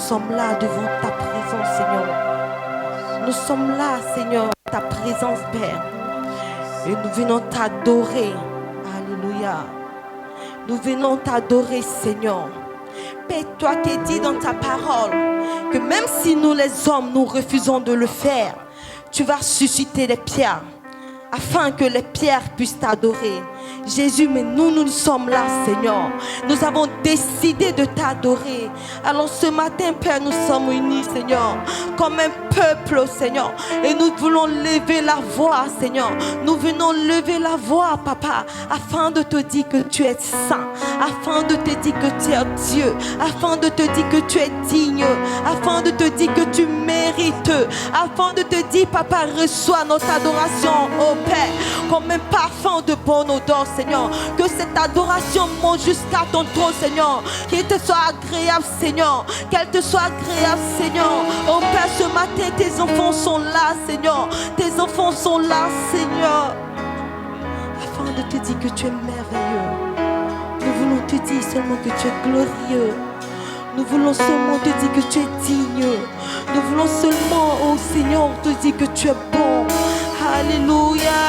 sommes là devant ta présence, Seigneur. Nous sommes là, Seigneur, ta présence, Père. Et nous venons t'adorer. Alléluia. Nous venons t'adorer, Seigneur. Père, toi qui dis dans ta parole que même si nous les hommes, nous refusons de le faire, tu vas susciter les pierres afin que les pierres puissent t'adorer. Jésus, mais nous sommes là, Seigneur. Nous avons décidé de t'adorer. Alors ce matin, Père, nous sommes unis, Seigneur, comme un peuple, Seigneur. Et nous voulons lever la voix, Seigneur. Nous venons lever la voix, Papa, afin de te dire que tu es saint, afin de te dire que tu es Dieu, afin de te dire que tu es digne, afin de te dire que tu mérites, afin de te dire, Papa, reçois notre adoration, oh Père, comme un parfum de bonne odeur, Seigneur. Que cette adoration monte jusqu'à ton trône, Seigneur. Qu'il te soit agréable, Seigneur. Qu'elle te soit agréable, Seigneur. Oh Père, ce matin, tes enfants sont là, Seigneur. Tes enfants sont là, Seigneur. Afin de te dire que tu es merveilleux. Nous voulons te dire seulement que tu es glorieux. Nous voulons seulement te dire que tu es digne. Nous voulons seulement, oh Seigneur, te dire que tu es bon. Alléluia.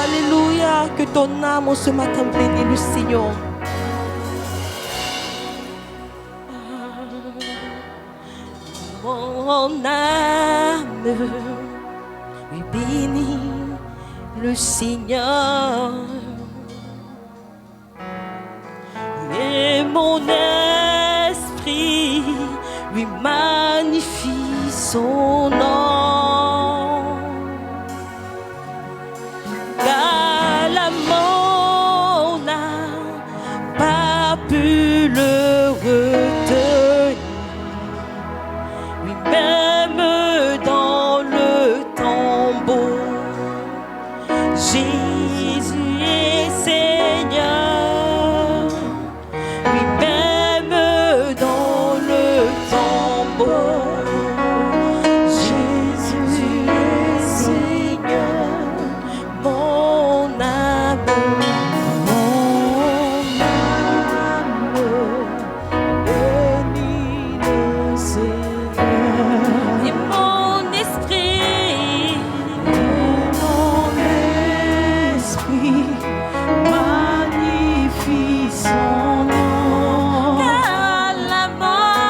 Alléluia. Que ton âme ce matin bénisse le Seigneur. Mon âme, oui, bénis le Seigneur. Et mon esprit lui magnifie son nom. Car la mort n'a pas pu le retenir. Lui-même dans le tombeau, Jésus est Seigneur. Lui-même dans le tombeau, Jésus est Seigneur. Mon âme bénit le Seigneur. Et mon esprit magnifie son nom. Car la mort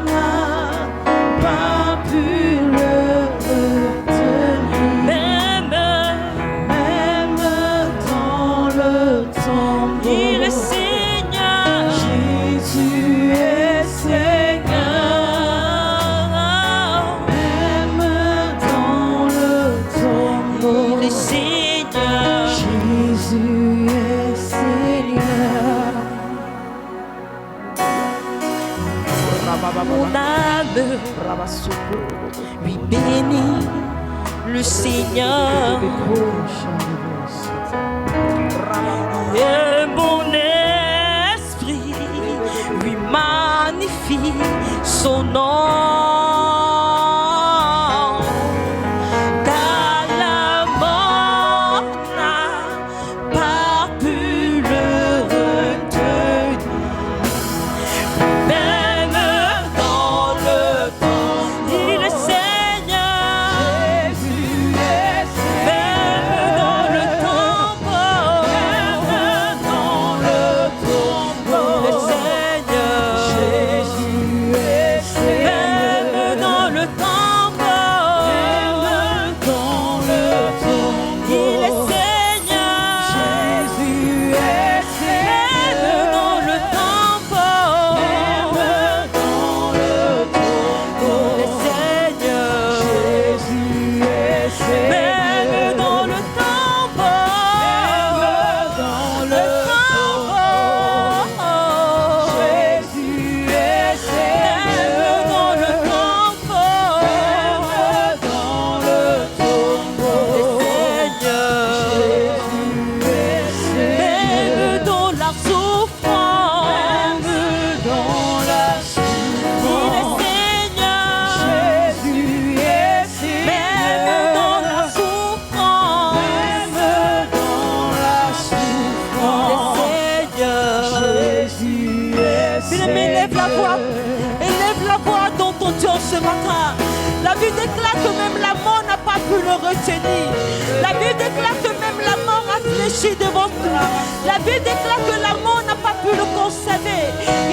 n'a pas pu le retenir. Même dans le tombeau, il est Seigneur. Jésus est Seigneur. Même dans le tombeau, il est Seigneur. Jésus est Seigneur. Mon âme lui bénit le Seigneur. Et mon esprit lui magnifie son nom. Car la mort n'a pas pu le retenir. Même dans le temps, il est Seigneur. Jésus est Seigneur. Même dans le tombeau, il est Seigneur. Jésus est Seigneur. pu le retenir. La Bible déclare que même la mort a fléchi devant toi. La Bible déclare que la mort n'a pas pu le conserver.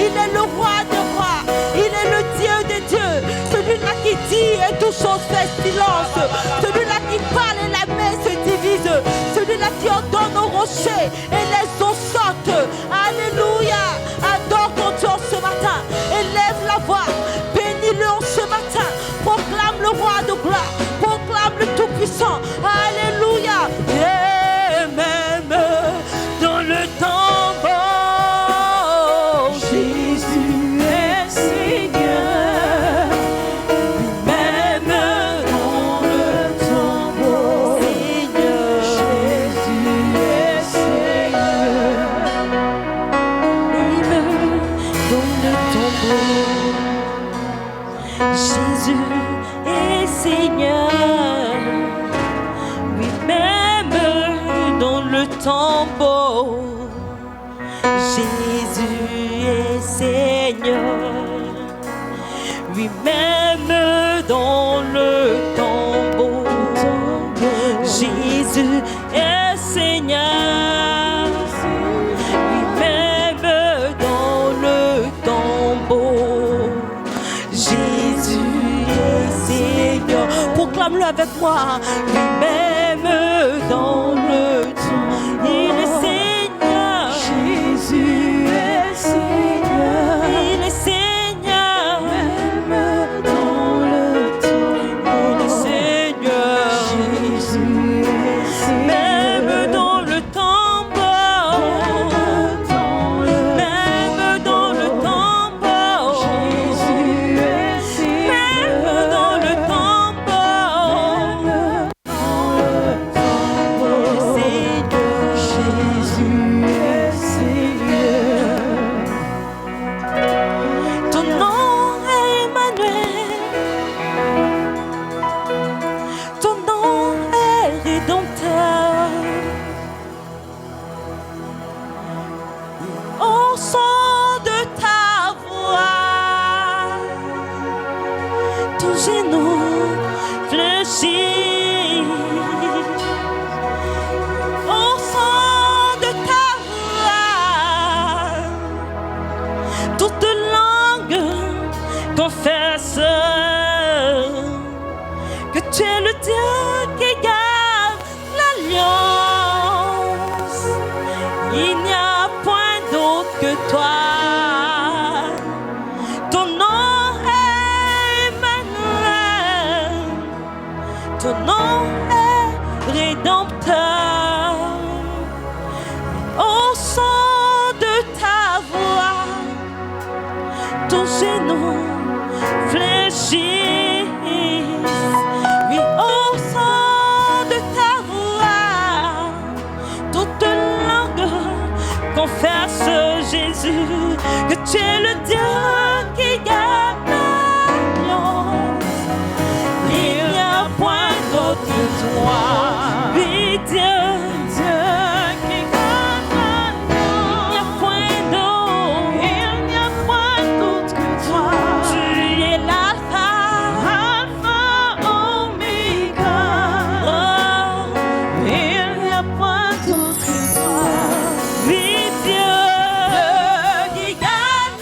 Il est le roi des rois. Il est le Dieu des dieux. Celui-là qui dit et toute chose fait silence. Celui-là qui parle et la mer se divise. Celui-là qui ordonne aux rochers et les eaux sortent. Alléluia. Adore ton Dieu ce matin. Élève la voix. Bénis-le en ce matin. Proclame le roi de gloire. Proclame le Tout-Puissant. Alléluia. Et même dans le tombeau, Jésus est Seigneur. Même dans le tombeau, Seigneur, Jésus est Seigneur. Même dans le tombeau, Jésus est Seigneur. Oui, même dans le tombeau, Jésus est Seigneur. Oui, même dans le tombeau, Jésus est Seigneur. Oui, même dans le tombeau, Jésus est Seigneur. Proclame-le avec moi. Oui, même dans le tombeau, il est Seigneur. Jésus est Seigneur. Il est Seigneur. Même dans le tombeau, il est Seigneur. Jésus est Seigneur. Même dans le tombeau, même dans le tombeau, Jésus est Seigneur. Même dans le tombeau, Jésus est Seigneur. Ton nom est Emmanuel. Ton nom est Rédempteur. Au son de ta voix, ton genou fléchit. Au son de ta voix, toute langue confesse que tu es le Dieu qui garde l'alliance. Il n'y a point d'autre que toi. Ton nom est Emmanuel. Ton nom est Rédempteur. Au son de ta voix, ton genou fléchit. Oui, au son de ta voix, toute langue confesse, Jésus, que tu es le Dieu qui garde l'alliance. Il n'y a point d'autre que toi. Oui, Dieu, Dieu qui garde l'alliance. Il n'y a point d'autre. Il n'y a point d'autre que toi. Tu es l'alpha, alpha, oméga. Oh, il n'y a point d'autre que toi. Oui, Dieu qui garde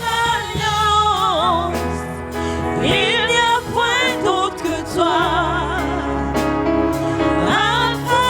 l'alliance. Il n'y a point d'autre que toi. Alpha,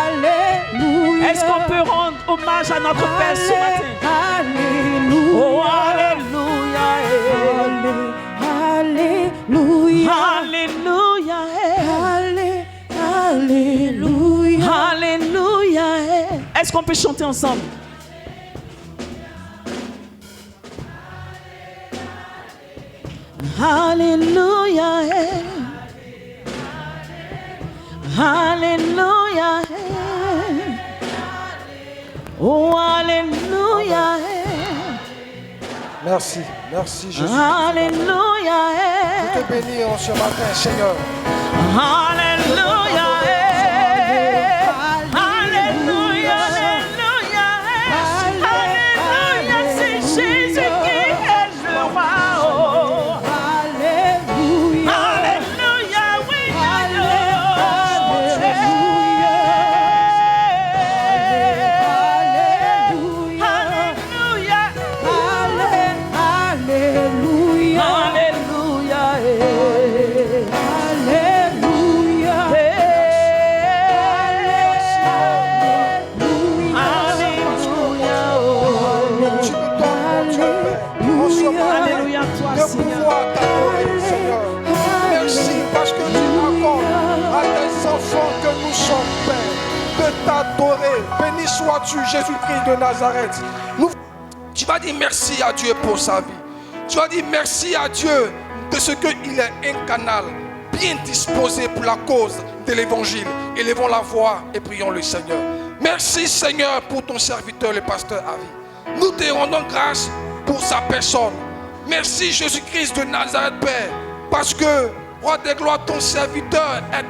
Alléluia. Est-ce qu'on peut rendre hommage à notre Père ce matin? Alléluia. Oh, alléluia. Alléluia. Alléluia. Alléluia. Alléluia. Est-ce qu'on peut chanter ensemble? Alléluia. Alléluia. Oh, alléluia. Merci, merci Jésus. Alléluia. Nous te bénissons ce matin, Seigneur. Alléluia. Alléluia. Alléluia. Alléluia. C'est Jésus qui est le roi. Alléluia. Alléluia. Oui, Alléluia. Alléluia, toi, de Seigneur. pouvoir t'adorer, Seigneur. Merci parce que tu accordes à tes enfants que nous sommes, Père, de t'adorer. Béni sois-tu, Jésus-Christ de Nazareth. Tu vas dire merci à Dieu pour sa vie. Tu vas dire merci à Dieu de ce qu'il est un canal bien disposé pour la cause de l'évangile. Élevons la voix et prions le Seigneur. Merci Seigneur pour ton serviteur, le pasteur Avi. Nous te rendons grâce pour sa personne. Merci Jésus-Christ de Nazareth, Père, parce que, roi des gloires, ton serviteur est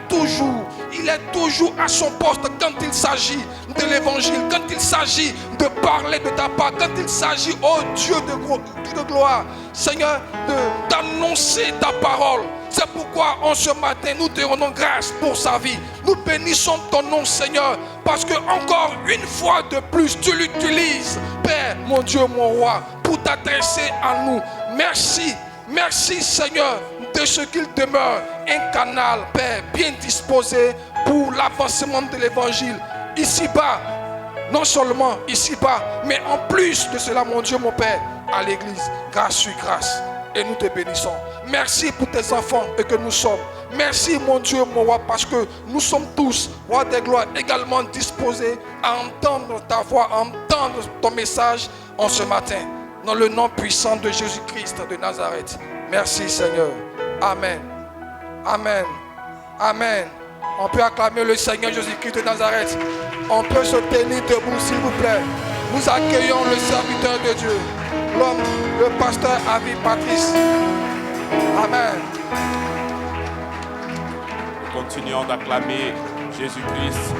toujours à son poste quand il s'agit de l'évangile, quand il s'agit de parler de ta part, quand il s'agit, oh Dieu de gloire, Seigneur, d'annoncer ta parole. C'est pourquoi en ce matin, nous te rendons grâce pour sa vie. Nous bénissons ton nom, Seigneur, parce que encore une fois de plus, tu l'utilises, Père, mon Dieu, mon roi, pour t'adresser à nous. Merci, merci, Seigneur, de ce qu'il demeure un canal, Père, bien disposé pour l'avancement de l'évangile. Ici-bas, non seulement ici-bas, mais en plus de cela, mon Dieu, mon Père, à l'église, grâce sur grâce. Et nous te bénissons. Merci pour tes enfants et que nous sommes. Merci mon Dieu, mon roi, parce que nous sommes tous, roi des gloires, également disposés à entendre ta voix, à entendre ton message en ce matin. Dans le nom puissant de Jésus-Christ de Nazareth. Merci Seigneur. Amen. Amen. Amen. On peut acclamer le Seigneur Jésus-Christ de Nazareth. On peut se tenir debout s'il vous plaît. Nous accueillons le serviteur de Dieu, l'homme, le pasteur Avi Patrice. Amen. Nous continuons d'acclamer Jésus-Christ.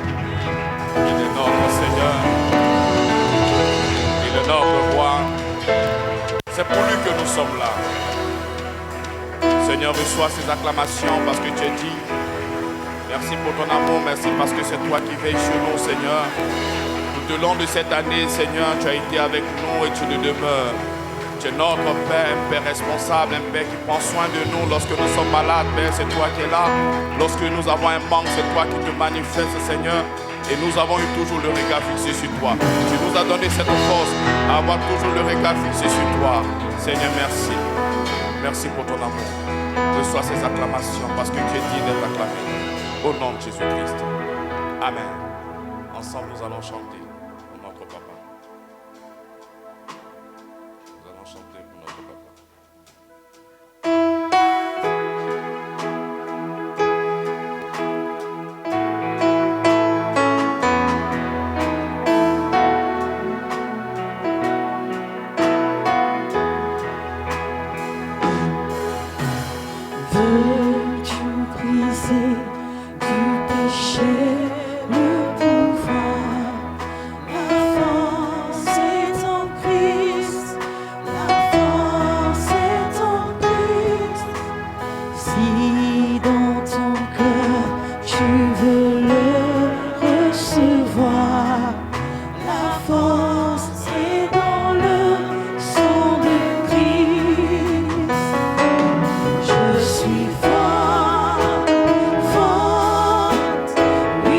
Il est notre Seigneur. Il est notre roi. C'est pour lui que nous sommes là. Seigneur, reçois ces acclamations parce que tu es dit. Merci pour ton amour, merci parce que c'est toi qui veilles sur nous, Seigneur. Tout au long de cette année, Seigneur, tu as été avec nous et tu le demeures. Tu es notre Père, un Père responsable, un Père qui prend soin de nous lorsque nous sommes malades, Père, c'est toi qui es là. Lorsque nous avons un manque, c'est toi qui te manifestes, Seigneur. Et nous avons eu toujours le regard fixé sur toi. Tu nous as donné cette force à avoir toujours le regard fixé sur toi. Seigneur, merci. Merci pour ton amour. Reçois ces acclamations parce que tu es digne d'être acclamé. Au nom de Jésus-Christ. Amen. Ensemble, nous allons chanter pour notre papa. Nous allons chanter pour notre papa. Veux-tu briser du péché le pouvoir? La force est en Christ, la force est en Christ. Si dans ton cœur tu veux le recevoir, la force est dans le sang de Christ. Je suis forte, forte, oui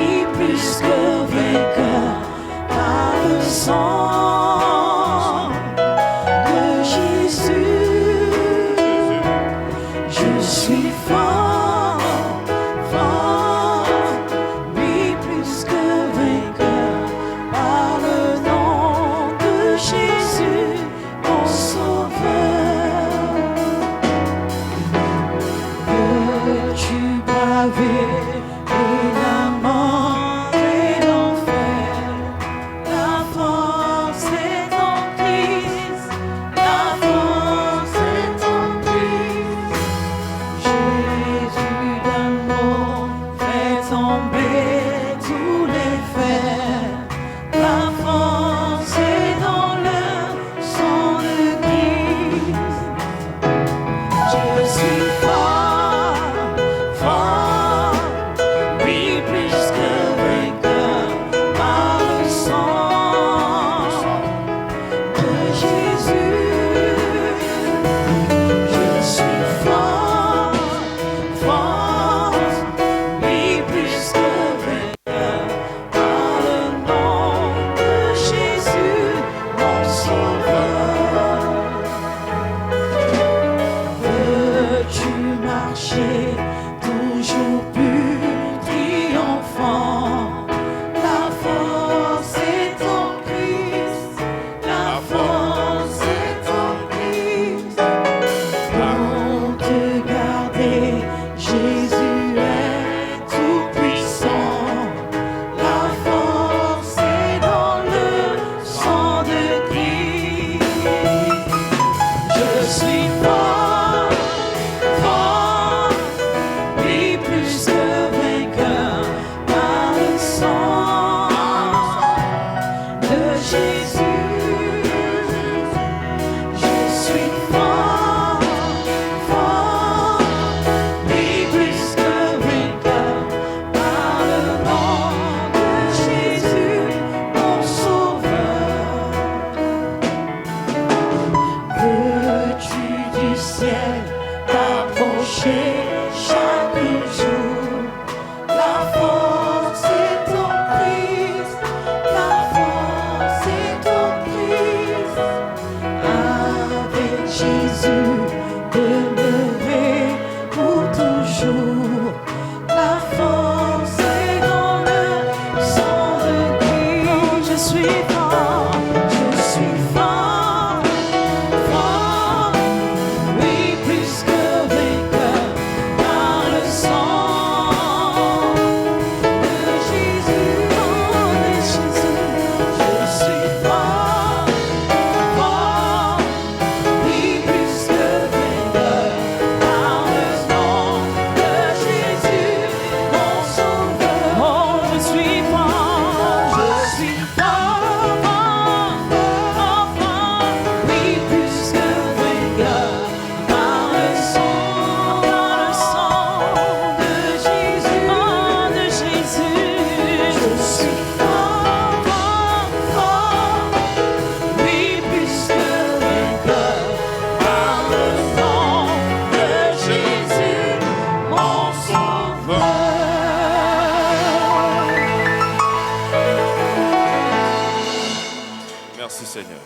Merci Seigneur.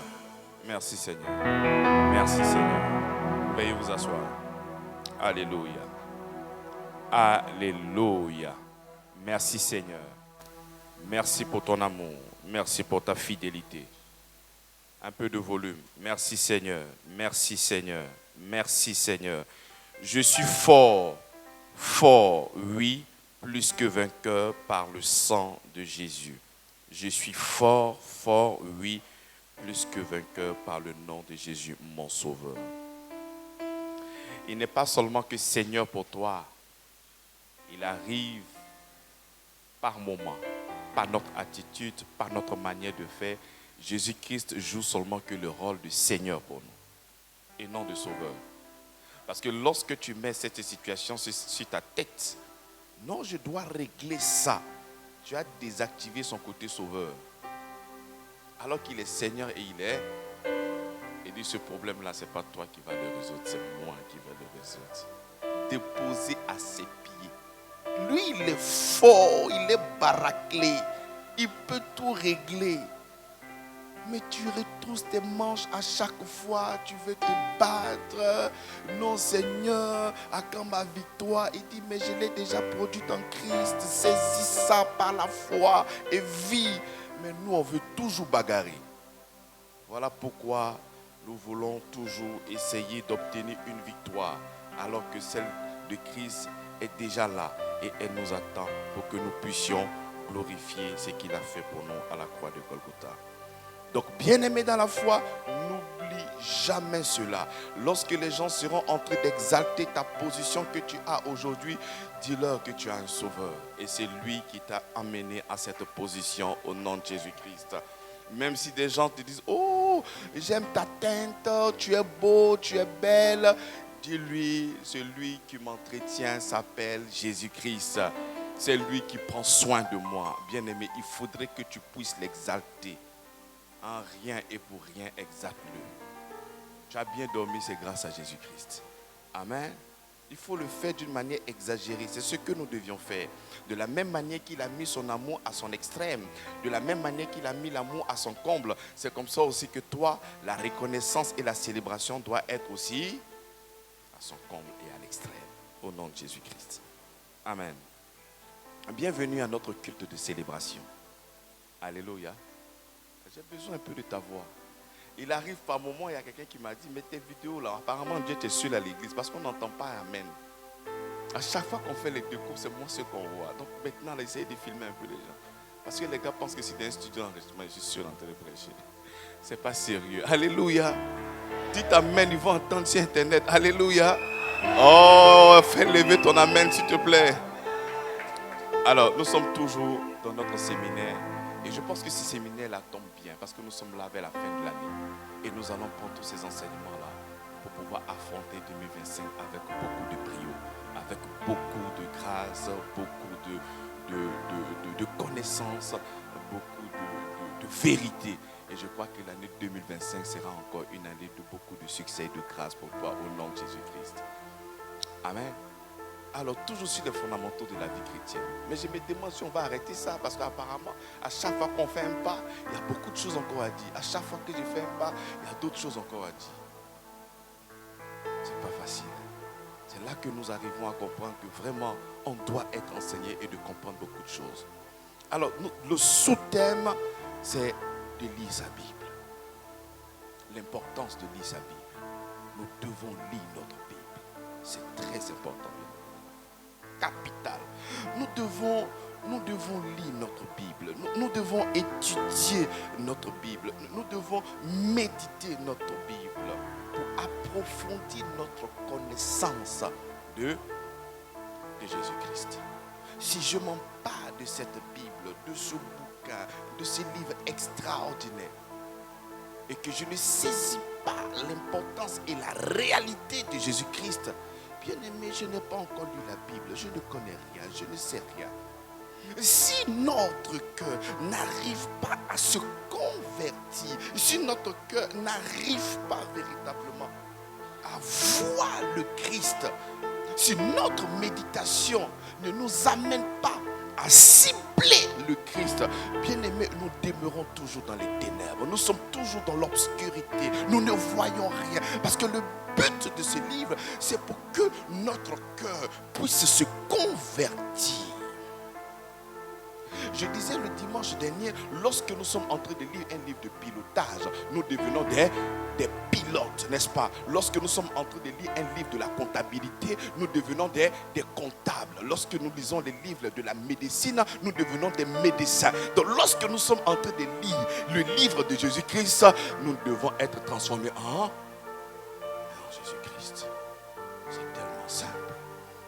Merci Seigneur. Merci Seigneur. Veuillez vous asseoir. Alléluia. Alléluia. Merci Seigneur. Merci pour ton amour. Merci pour ta fidélité. Un peu de volume. Merci Seigneur. Merci Seigneur. Merci Seigneur. Je suis fort, fort, oui, plus que vainqueur par le sang de Jésus. Je suis fort, fort, oui, plus que vainqueur par le nom de Jésus, mon Sauveur. Il n'est pas seulement que Seigneur pour toi. Il arrive par moments, par notre attitude, par notre manière de faire. Jésus-Christ joue seulement que le rôle de Seigneur pour nous et non de Sauveur. Parce que lorsque tu mets cette situation sur ta tête, non, je dois régler ça. Tu as désactivé son côté Sauveur. Alors qu'il est Seigneur et il est. Et dit ce problème-là, ce n'est pas toi qui vas le résoudre, c'est moi qui vais le résoudre. Déposer à ses pieds. Lui, il est fort, il est baraquelé. Il peut tout régler. Mais tu retrousses tes manches à chaque fois, tu veux te battre. Non Seigneur, à quand ma victoire? Il dit, mais je l'ai déjà produite en Christ. Saisis ça par la foi et vis. Mais nous, on veut toujours bagarrer. Voilà pourquoi nous voulons toujours essayer d'obtenir une victoire, alors que celle de Christ est déjà là et elle nous attend pour que nous puissions glorifier ce qu'il a fait pour nous à la croix de Golgotha. Donc, bien-aimé dans la foi, n'oublie jamais cela. Lorsque les gens seront en train d'exalter ta position que tu as aujourd'hui, dis-leur que tu as un sauveur. Et c'est lui qui t'a amené à cette position au nom de Jésus-Christ. Même si des gens te disent, oh, j'aime ta teinte, tu es beau, tu es belle. Dis-lui, celui qui m'entretient s'appelle Jésus-Christ. C'est lui qui prend soin de moi. Bien-aimé, il faudrait que tu puisses l'exalter. En rien et pour rien, exalte-le. Tu as bien dormi, c'est grâce à Jésus-Christ. Amen. Il faut le faire d'une manière exagérée. C'est ce que nous devions faire. De la même manière qu'il a mis son amour à son extrême, de la même manière qu'il a mis l'amour à son comble, c'est comme ça aussi que toi, la reconnaissance et la célébration doivent être aussi à son comble et à l'extrême. Au nom de Jésus-Christ. Amen. Bienvenue à notre culte de célébration. Alléluia. J'ai besoin un peu de ta voix. Il arrive par moment, il y a quelqu'un qui m'a dit, mais tes vidéos là, apparemment Dieu t'est seul à l'église parce qu'on n'entend pas Amen. À chaque fois qu'on fait les deux cours, c'est moi ce qu'on voit. Donc maintenant, essayez de filmer un peu les gens. Parce que les gars pensent que c'est un studio d'enregistrement, je suis seul en train de prêcher. C'est pas sérieux. Alléluia. Dites Amen, ils vont entendre sur Internet. Alléluia. Oh, fais lever ton Amen s'il te plaît. Alors, nous sommes toujours dans notre séminaire. Et je pense que ce séminaire-là tombe bien parce que nous sommes là vers la fin de l'année. Et nous allons prendre tous ces enseignements-là pour pouvoir affronter 2025 avec beaucoup de brio, avec beaucoup de grâce, beaucoup de connaissances, beaucoup de vérité. Et je crois que l'année 2025 sera encore une année de beaucoup de succès et de grâce pour toi au nom de Jésus-Christ. Amen. Alors, toujours sur les fondamentaux de la vie chrétienne. Mais je me demande si on va arrêter ça, parce qu'apparemment, à chaque fois qu'on fait un pas, il y a beaucoup de choses encore à dire. À chaque fois que je fais un pas, il y a d'autres choses encore à dire. C'est pas facile. C'est là que nous arrivons à comprendre que vraiment, on doit être enseigné et de comprendre beaucoup de choses. Alors, le sous-thème, c'est de lire sa Bible. L'importance de lire sa Bible. Nous devons lire notre Bible. C'est très important. Capital. Nous devons lire notre Bible. Nous devons étudier notre Bible. Nous devons méditer notre Bible pour approfondir notre connaissance de Jésus-Christ. Si je m'empare de cette Bible, de ce bouquin, de ce livre extraordinaire, et que je ne saisis pas l'importance et la réalité de Jésus-Christ, bien-aimé, je n'ai pas encore lu la Bible, je ne connais rien, je ne sais rien. Si notre cœur n'arrive pas à se convertir, si notre cœur n'arrive pas véritablement à voir le Christ, si notre méditation ne nous amène pas à cibler le Christ, bien-aimé, mais nous demeurons toujours dans les ténèbres. Nous sommes toujours dans l'obscurité. Nous ne voyons rien. Parce que le but de ce livre, c'est pour que notre cœur puisse se convertir. Je disais le dimanche dernier, lorsque nous sommes en train de lire un livre de pilotage, nous devenons des pilotes, n'est-ce pas? Lorsque nous sommes en train de lire un livre de la comptabilité, nous devenons des comptables. Lorsque nous lisons les livres de la médecine, nous devenons des médecins. Donc lorsque nous sommes en train de lire le livre de Jésus-Christ, nous devons être transformés en Jésus-Christ. C'est tellement simple.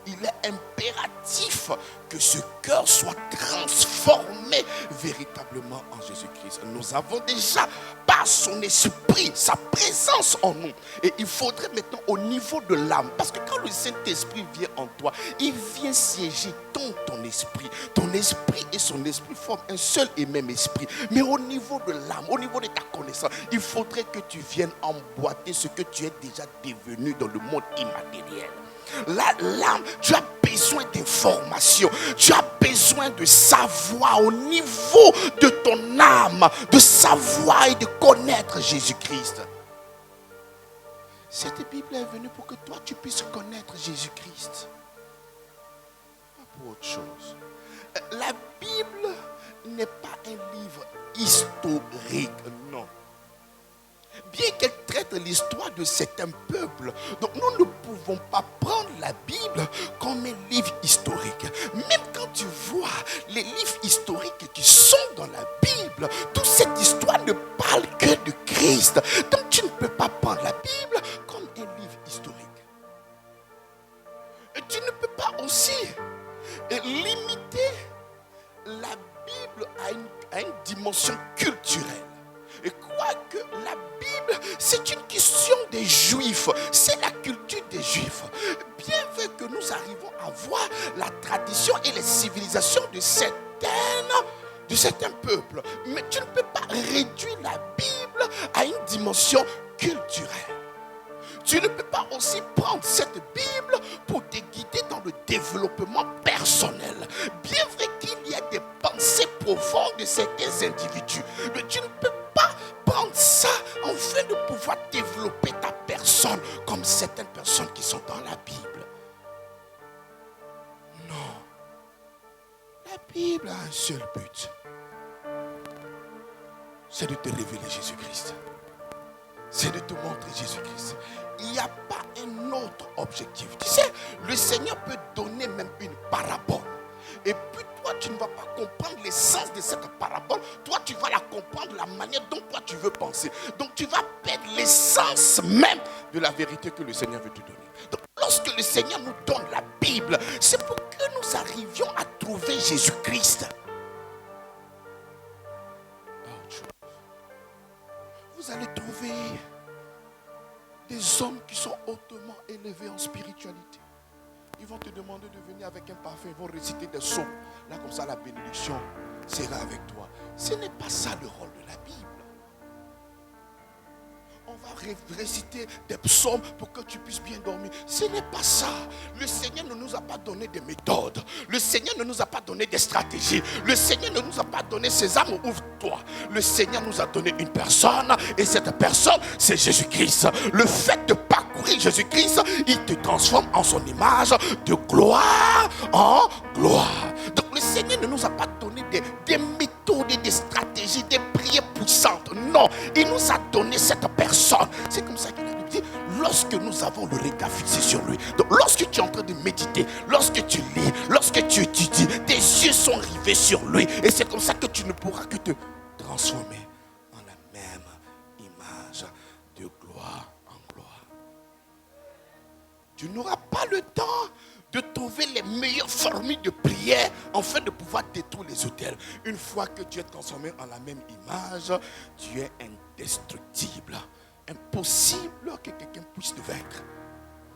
Il est impératif que ce cœur soit transformé véritablement en Jésus-Christ. Nous avons déjà, par son esprit, sa présence en nous. Et il faudrait maintenant au niveau de l'âme, parce que quand le Saint-Esprit vient en toi, il vient siéger dans ton esprit. Ton esprit et son esprit forment un seul et même esprit. Mais au niveau de l'âme, au niveau de ta connaissance, il faudrait que tu viennes emboîter ce que tu es déjà devenu dans le monde immatériel. L'âme, tu as besoin d'informations, tu as besoin de savoir au niveau de ton âme, de savoir et de connaître Jésus-Christ. Cette Bible est venue pour que toi tu puisses connaître Jésus-Christ, pas pour autre chose. La Bible n'est pas un livre historique, non. Bien qu'elle traite l'histoire de certains peuples, donc nous ne pouvons pas prendre la Bible comme un livre historique. Même quand tu vois les livres historiques qui sont dans la Bible, toute cette histoire ne parle que de Christ. Donc tu ne peux pas prendre la Bible comme un livre historique. Et tu ne peux pas aussi limiter la Bible à une dimension culturelle. Et quoique la Bible, c'est une question des Juifs, c'est la culture des Juifs. Bien vrai que nous arrivons à voir la tradition et les civilisations de certains peuples, mais tu ne peux pas réduire la Bible à une dimension culturelle. Tu ne peux pas aussi prendre cette Bible pour te guider dans le développement personnel. Bien vrai qu'il y a des pensées profondes de certains individus, mais tu ne peux pas prendre ça afin de pouvoir développer ta personne comme certaines personnes qui sont dans la Bible. Non. La Bible a un seul but. C'est de te révéler Jésus-Christ. C'est de te montrer Jésus-Christ. Il n'y a pas un autre objectif. Tu sais, le Seigneur peut donner même une parabole. Et puis toi, tu ne vas pas comprendre l'essence de cette parabole. Toi, tu vas la comprendre de la manière dont toi, tu veux penser. Donc, tu vas perdre l'essence même de la vérité que le Seigneur veut te donner. Donc, lorsque le Seigneur nous donne la Bible, c'est pour que nous arrivions à trouver Jésus-Christ. Pas autre chose. Vous allez trouver des hommes qui sont hautement élevés en spiritualité. Ils vont te demander de venir avec un parfum. Ils vont réciter des psaumes. Là, comme ça, la bénédiction sera avec toi. Ce n'est pas ça le rôle de la Bible. On va réciter des psaumes pour que tu puisses bien dormir. Ce n'est pas ça. Le Seigneur ne nous a pas donné des méthodes. Le Seigneur ne nous a pas donné des stratégies. Le Seigneur ne nous a pas donné ses âmes, ouvre-toi. Le Seigneur nous a donné une personne. Et cette personne, c'est Jésus-Christ. Le fait de parcourir Jésus-Christ, il te transforme en son image de gloire en gloire. Donc le Seigneur ne nous a pas donné des méthodes et des stratégies, des prières puissantes. Non, il nous a donné cette personne. C'est comme ça qu'il a dit, lorsque nous avons le regard fixé sur lui. Donc lorsque tu es en train de méditer, lorsque tu lis, lorsque tu étudies, tes yeux sont rivés sur lui. Et c'est comme ça que tu ne pourras que te transformer en la même image de gloire en gloire. Tu n'auras pas le temps de trouver les meilleures formules de prière afin de pouvoir détruire les autels. Une fois que tu es transformé en la même image, tu es indestructible. Impossible que quelqu'un puisse te vaincre.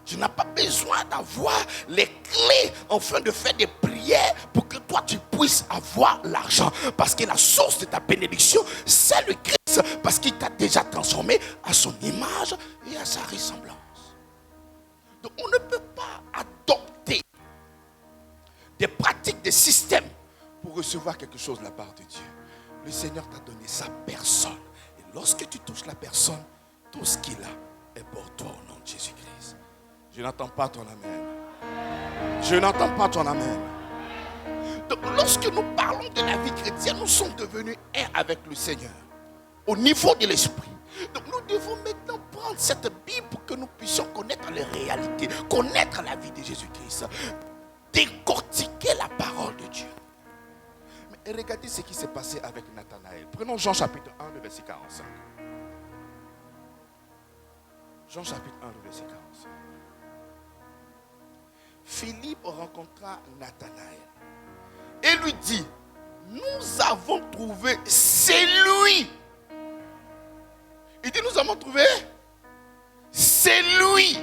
Tu n'as pas besoin d'avoir les clés afin de faire des prières pour que toi tu puisses avoir l'argent. Parce que la source de ta bénédiction, c'est le Christ. Parce qu'il t'a déjà transformé à son image et à sa ressemblance. Donc on ne peut pas adopter des pratiques, des systèmes pour recevoir quelque chose de la part de Dieu. Le Seigneur t'a donné sa personne. Et lorsque tu touches la personne, tout ce qu'il a est pour toi au nom de Jésus-Christ. Je n'entends pas ton amen. Je n'entends pas ton amen. Donc lorsque nous parlons de la vie chrétienne, nous sommes devenus un avec le Seigneur. Au niveau de l'esprit. Donc nous devons maintenant prendre cette Bible pour que nous puissions connaître les réalités, connaître la vie de Jésus-Christ, décortiquer la parole de Dieu. Mais regardez ce qui s'est passé avec Nathanaël. Prenons Jean chapitre 1, le verset 45. Jean chapitre 1, le verset 45. Philippe rencontra Nathanaël et lui dit, nous avons trouvé, c'est lui. Il dit, nous avons trouvé, c'est lui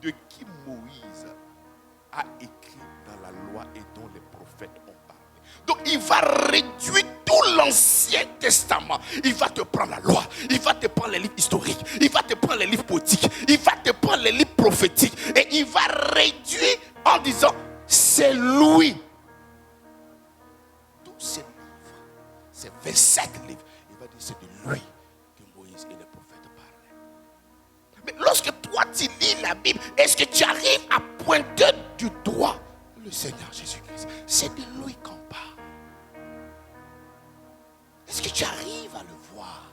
de qui Moïse a écrit dans la loi et dont les prophètes ont parlé. Donc il va réduire tout l'Ancien Testament. Il va te prendre la loi, il va te prendre les livres historiques, il va te prendre les livres poétiques, il va te prendre les livres prophétiques et il va réduire en disant, c'est lui. Tous ces livres, ces 27 livres, il va dire, c'est de lui que Moïse et les prophètes parlaient. Mais lorsque toi tu lis la Bible, est-ce que tu arrives à pointer du doigt le Seigneur Jésus-Christ? C'est de lui qu'on parle. Est-ce que tu arrives à le voir?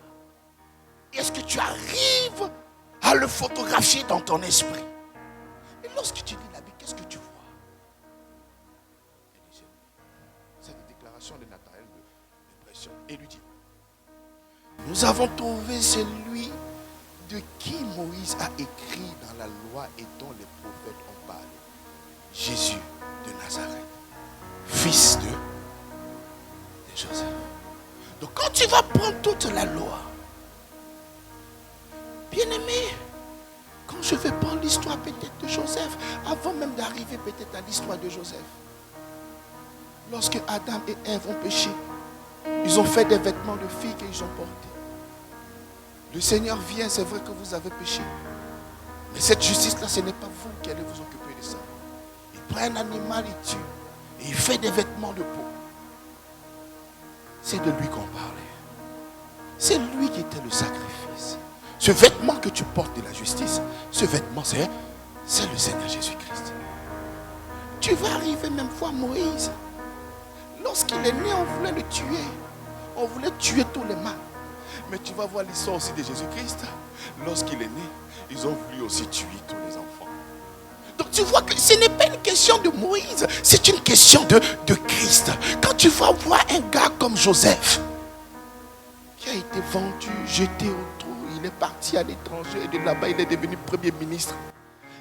Est-ce que tu arrives à le photographier dans ton esprit? Et lorsque tu lis la Bible, qu'est-ce que tu vois? Cette déclaration de Nathanaël m'impressionne. Et lui dit, nous avons trouvé celui de qui Moïse a écrit dans la loi et dont les prophètes ont parlé. Jésus de Nazareth, fils de Joseph. Donc quand tu vas prendre toute la loi, bien aimé, quand je vais prendre l'histoire peut-être de Joseph, avant même d'arriver peut-être à l'histoire de Joseph, lorsque Adam et Ève ont péché, ils ont fait des vêtements de filles qu'ils ont portés. Le Seigneur vient, c'est vrai que vous avez péché. Mais cette justice-là, ce n'est pas vous qui allez vous occuper de ça. Il prend un animal, il tue. Et il fait des vêtements de peau. C'est de lui qu'on parlait. C'est lui qui était le sacrifice. Ce vêtement que tu portes de la justice, ce vêtement, c'est le Seigneur Jésus-Christ. Tu vas arriver même voir Moïse. Lorsqu'il est né, on voulait le tuer. On voulait tuer tous les mâles. Mais tu vas voir l'histoire aussi de Jésus-Christ. Lorsqu'il est né, ils ont voulu aussi tuer tous les enfants. Donc tu vois que ce n'est pas une question de Moïse, c'est une question de Christ. Quand tu vas voir un gars comme Joseph, qui a été vendu, jeté au trou, il est parti à l'étranger et de là-bas il est devenu premier ministre.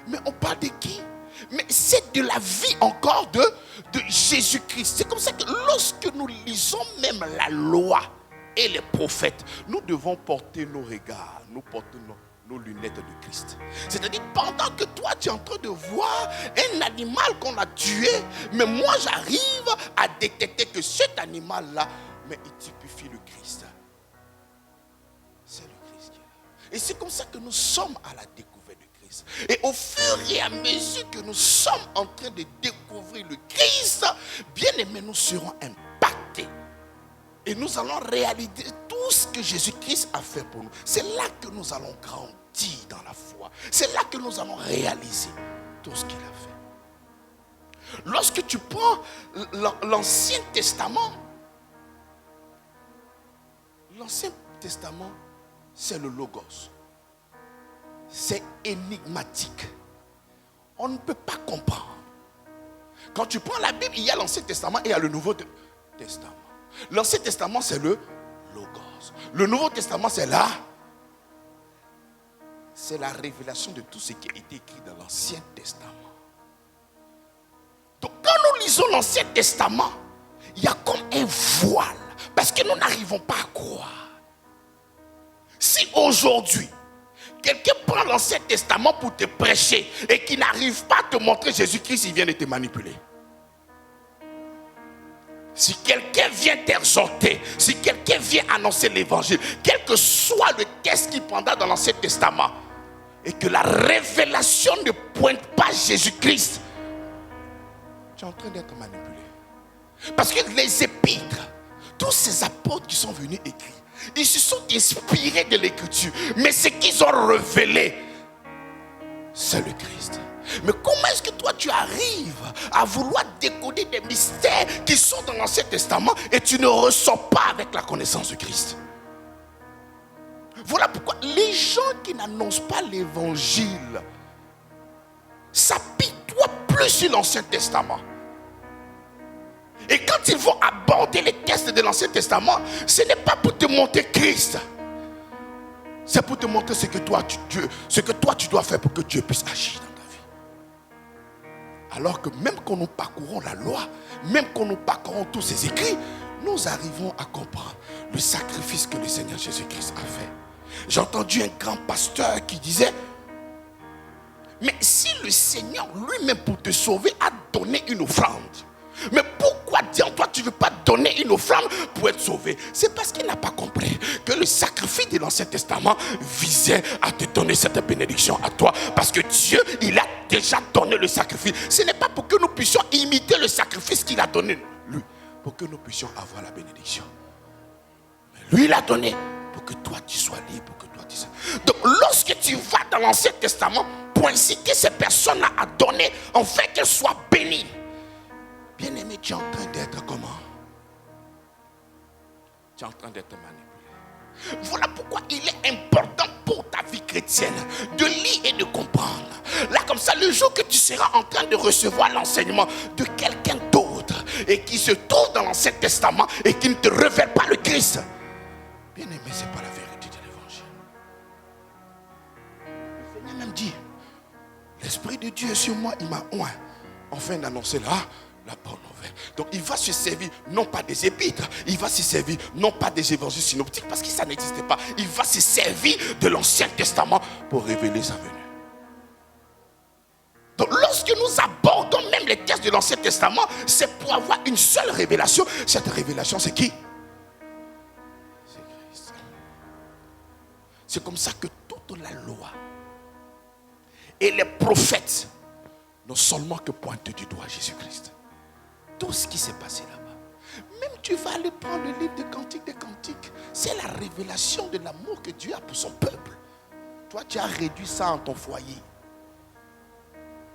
Mais on parle de qui? Mais c'est de la vie encore de Jésus-Christ. C'est comme ça que lorsque nous lisons même la loi et les prophètes, nous devons porter nos regards, nous porter nos lunettes de Christ. C'est-à-dire pendant que toi tu es en train de voir un animal qu'on a tué, mais moi j'arrive à détecter que cet animal-là, mais il typifie le Christ. C'est le Christ qui est là. Et c'est comme ça que nous sommes à la découverte de Christ. Et au fur et à mesure que nous sommes en train de découvrir le Christ, bien aimés, nous serons impactés. Et nous allons réaliser tout ce que Jésus-Christ a fait pour nous. C'est là que nous allons grandir dans la foi. C'est là que nous allons réaliser tout ce qu'il a fait. Lorsque tu prends l'Ancien Testament, c'est le Logos. C'est énigmatique. On ne peut pas comprendre. Quand tu prends la Bible, il y a l'Ancien Testament et il y a le Nouveau Testament. L'Ancien Testament, c'est le Logos. Le Nouveau Testament, c'est la révélation de tout ce qui a été écrit dans l'Ancien Testament. Donc, quand nous lisons l'Ancien Testament, il y a comme un voile. Parce que nous n'arrivons pas à croire. Si aujourd'hui, quelqu'un prend l'Ancien Testament pour te prêcher et qui n'arrive pas à te montrer Jésus-Christ, il vient de te manipuler. Si quelqu'un vient t'exhorter, si quelqu'un vient annoncer l'évangile, quel que soit le texte qu'il prendra dans l'Ancien Testament, et que la révélation ne pointe pas Jésus-Christ, tu es en train d'être manipulé. Parce que les épîtres, tous ces apôtres, apôtres qui sont venus écrire, ils se sont inspirés de l'écriture. Mais ce qu'ils ont révélé, c'est le Christ. Mais comment est-ce que toi tu arrives à vouloir décoder des mystères qui sont dans l'Ancien Testament et tu ne ressors pas avec la connaissance de Christ? Voilà pourquoi les gens qui n'annoncent pas l'évangile s'apitoient plus sur l'Ancien Testament. Et quand ils vont aborder les textes de l'Ancien Testament, ce n'est pas pour te montrer Christ. C'est pour te montrer ce que toi tu dois faire pour que Dieu puisse agir dans ta vie. Alors que même quand nous parcourons la loi, même quand nous parcourons tous ces écrits, nous arrivons à comprendre le sacrifice que le Seigneur Jésus-Christ a fait. J'ai entendu un grand pasteur qui disait, mais si le Seigneur lui-même pour te sauver a donné une offrande, mais pourquoi dire toi tu ne veux pas donner une offrande pour être sauvé? C'est parce qu'il n'a pas compris que le sacrifice de l'Ancien Testament visait à te donner cette bénédiction à toi. Parce que Dieu, il a déjà donné le sacrifice. Ce n'est pas pour que nous puissions imiter le sacrifice qu'il a donné, lui, pour que nous puissions avoir la bénédiction. Mais lui, il a donné pour que toi tu sois libre, pour que toi tu sois... Donc lorsque tu vas dans l'Ancien Testament pour inciter ces personnes-là à donner, en fait qu'elles soient bénies, bien-aimé, tu es en train d'être comment? Tu es en train d'être manipulé. Voilà pourquoi il est important pour ta vie chrétienne de lire et de comprendre. Là, comme ça, le jour que tu seras en train de recevoir l'enseignement de quelqu'un d'autre et qui se trouve dans l'Ancien Testament et qui ne te révèle pas le Christ, bien-aimé, ce n'est pas la vérité de l'évangile. Le Seigneur même dit, l'Esprit de Dieu est sur moi, il m'a oint enfin d'annoncer la bonne nouvelle. Donc il va se servir non pas des épîtres, il va se servir non pas des évangiles synoptiques parce que ça n'existait pas. Il va se servir de l'Ancien Testament pour révéler sa venue. Donc lorsque nous abordons même les textes de l'Ancien Testament, c'est pour avoir une seule révélation. Cette révélation, c'est qui? C'est Christ. C'est comme ça que toute la loi et les prophètes n'ont seulement que pointé du doigt Jésus-Christ. Tout ce qui s'est passé là-bas. Même tu vas aller prendre le livre de Cantiques des Cantiques. C'est la révélation de l'amour que Dieu a pour son peuple. Toi, tu as réduit ça en ton foyer.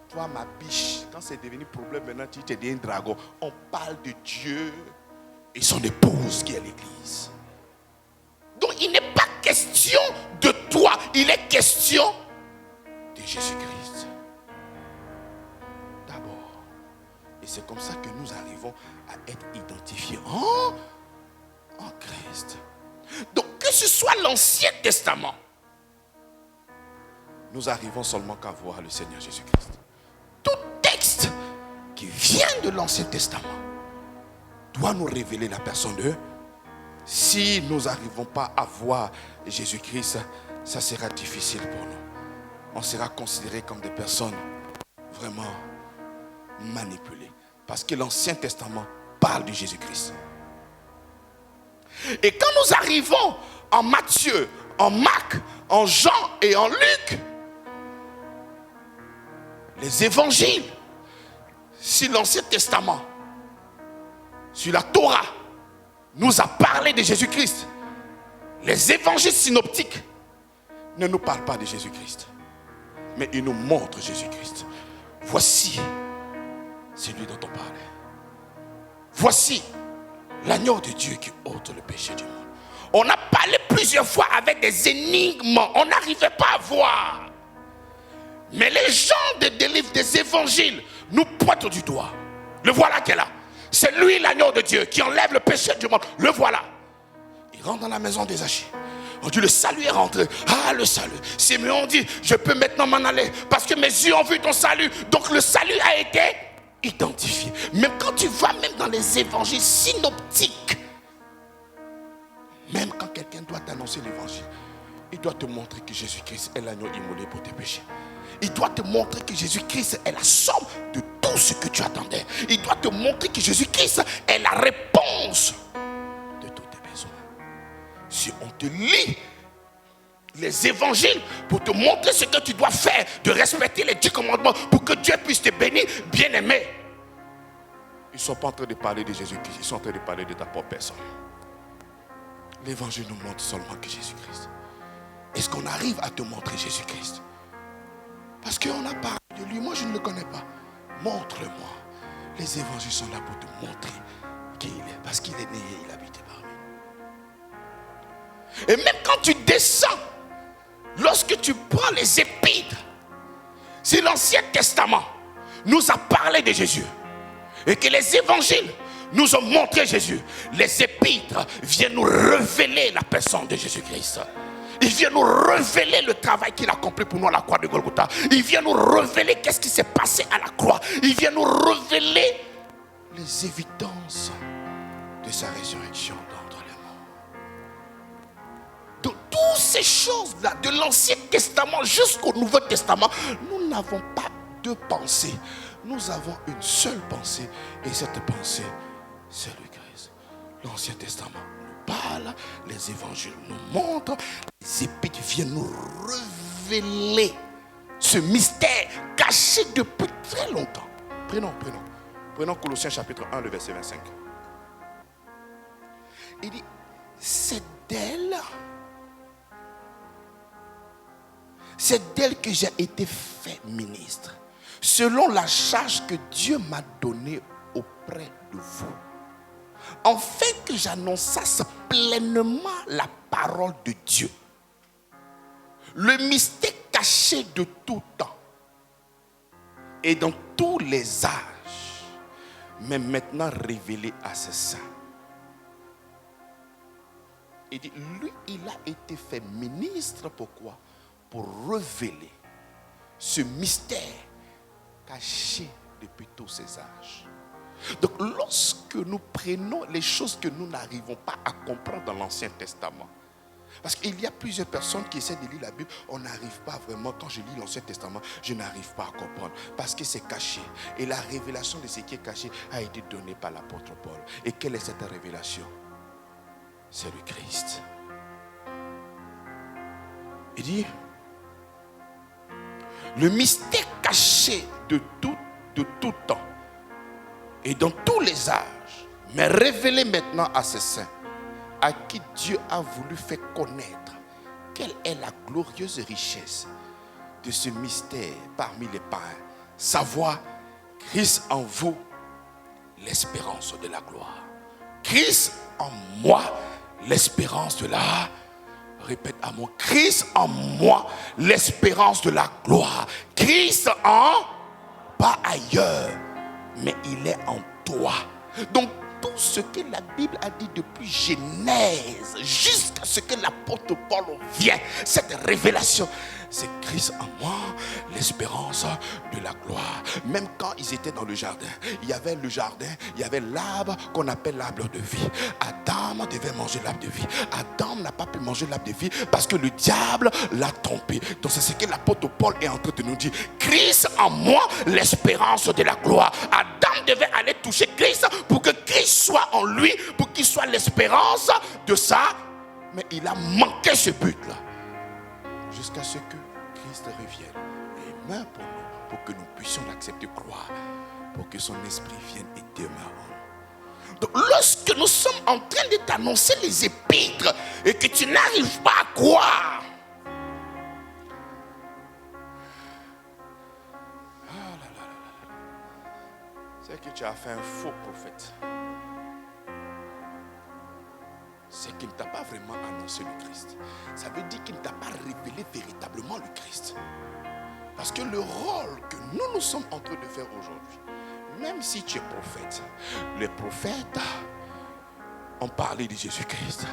Toi, ma biche, quand c'est devenu problème, maintenant tu es devenu dragon. On parle de Dieu et son épouse qui est l'Église. Donc il n'est pas question de toi, il est question de Jésus-Christ. D'abord. Et c'est comme ça que nous arrivons à être identifiés en Christ. Donc que ce soit l'Ancien Testament, nous arrivons seulement qu'à voir le Seigneur Jésus-Christ. Tout texte qui vient de l'Ancien Testament doit nous révéler la personne de Dieu. Si nous n'arrivons pas à voir Jésus-Christ, ça sera difficile pour nous. On sera considérés comme des personnes vraiment manipulées. Parce que l'Ancien Testament parle de Jésus-Christ. Et quand nous arrivons en Matthieu, en Marc, en Jean et en Luc, les évangiles, sur l'Ancien Testament, sur la Torah, nous a parlé de Jésus-Christ. Les évangiles synoptiques ne nous parlent pas de Jésus-Christ, mais ils nous montrent Jésus-Christ. Voici celui dont on parlait. Voici l'agneau de Dieu qui ôte le péché du monde. On a parlé plusieurs fois avec des énigmes, on n'arrivait pas à voir. Mais les gens des livres des évangiles nous pointent du doigt. Le voilà qui est là. C'est lui l'agneau de Dieu qui enlève le péché du monde. Le voilà. Il rentre dans la maison des Zachée. On dit le salut est rentré. Ah, le salut. Simeon dit je peux maintenant m'en aller parce que mes yeux ont vu ton salut. Donc le salut a été identifié. Même quand tu vas même dans les évangiles synoptiques, même quand quelqu'un doit t'annoncer l'évangile, il doit te montrer que Jésus-Christ est l'agneau immolé pour tes péchés. Il doit te montrer que Jésus-Christ est la somme de tout ce que tu attendais. Il doit te montrer que Jésus-Christ est la réponse de tous tes besoins. Si on te lit les évangiles pour te montrer ce que tu dois faire, de respecter les 10 commandements pour que Dieu puisse te bénir, bien aimé, ils ne sont pas en train de parler de Jésus-Christ, ils sont en train de parler de ta propre personne. L'évangile nous montre seulement que Jésus-Christ. Est-ce qu'on arrive à te montrer Jésus-Christ? Parce qu'on a parlé de lui. Moi, je ne le connais pas. Montre-le-moi. Les évangiles sont là pour te montrer qui il est. Parce qu'il est né et il habite parmi nous. Et même quand tu descends, lorsque tu prends les épîtres, si l'Ancien Testament nous a parlé de Jésus et que les évangiles nous ont montré Jésus, les épîtres viennent nous révéler la personne de Jésus-Christ. Il vient nous révéler le travail qu'il a accompli pour nous à la croix de Golgotha. Il vient nous révéler qu'est-ce qui s'est passé à la croix. Il vient nous révéler les évidences de sa résurrection d'entre les morts. De toutes ces choses-là, de l'Ancien Testament jusqu'au Nouveau Testament, nous n'avons pas deux pensées. Nous avons une seule pensée. Et cette pensée, c'est le Christ. L'Ancien Testament nous parle, les évangiles nous montrent, les épîtres viennent nous révéler ce mystère caché depuis très longtemps. Prenons Colossiens chapitre 1, le verset 25. Il dit, c'est d'elle que j'ai été fait ministre, selon la charge que Dieu m'a donnée auprès de vous, afin que j'annonçasse pleinement la parole de Dieu, le mystère caché de tout temps et dans tous les âges, mais maintenant révélé à ses saints. Il dit, lui, il a été fait ministre, pourquoi? Pour révéler ce mystère caché depuis tous ces âges. Donc, lorsque nous prenons les choses que nous n'arrivons pas à comprendre dans l'Ancien Testament, parce qu'il y a plusieurs personnes qui essaient de lire la Bible, on n'arrive pas vraiment, quand je lis l'Ancien Testament, je n'arrive pas à comprendre, parce que c'est caché. Et la révélation de ce qui est caché a été donnée par l'apôtre Paul. Et quelle est cette révélation? C'est le Christ. Il dit, le mystère caché de tout temps et dans tous les âges, mais révélé maintenant à ses saints, à qui Dieu a voulu faire connaître quelle est la glorieuse richesse de ce mystère parmi les païens, savoir Christ en vous, l'espérance de la gloire. Christ en moi, l'espérance de la... Répète à moi, Christ en moi, l'espérance de la gloire. Christ en... pas ailleurs, mais il est en toi. Donc tout ce que la Bible a dit depuis Genèse jusqu'à ce que l'apôtre Paul vient, cette révélation, c'est Christ en moi, l'espérance de la gloire. Même quand ils étaient dans le jardin, il y avait le jardin, il y avait l'arbre qu'on appelle l'arbre de vie. Adam devait manger l'arbre de vie. Adam n'a pas pu manger l'arbre de vie parce que le diable l'a trompé. Donc c'est ce que l'apôtre Paul est en train de nous dire. Christ en moi, l'espérance de la gloire. Adam devait aller toucher Christ pour que Christ soit en lui, pour qu'il soit l'espérance de ça. Mais il a manqué ce but-là. Jusqu'à ce que Christ revienne et meure pour nous, pour que nous puissions l'accepter, croire, pour que son esprit vienne et demeure en nous. Donc lorsque nous sommes en train de t'annoncer les épîtres et que tu n'arrives pas à croire, c'est que tu as fait un faux prophète. C'est qu'il ne t'a pas vraiment annoncé le Christ. Ça veut dire qu'il ne t'a pas révélé véritablement le Christ. Parce que le rôle que nous sommes en train de faire aujourd'hui, même si tu es prophète, les prophètes ont parlé de Jésus-Christ.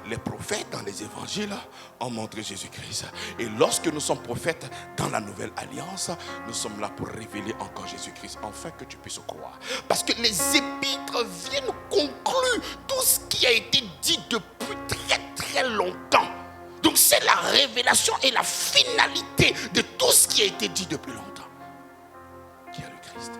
Les prophètes dans les évangiles ont montré Jésus-Christ. Et lorsque nous sommes prophètes dans la nouvelle alliance, nous sommes là pour révéler encore Jésus-Christ, afin que tu puisses croire. Parce que les épîtres viennent conclure tout ce qui a été dit depuis très très longtemps. Donc c'est la révélation et la finalité de tout ce qui a été dit depuis longtemps. Qui est le Christ.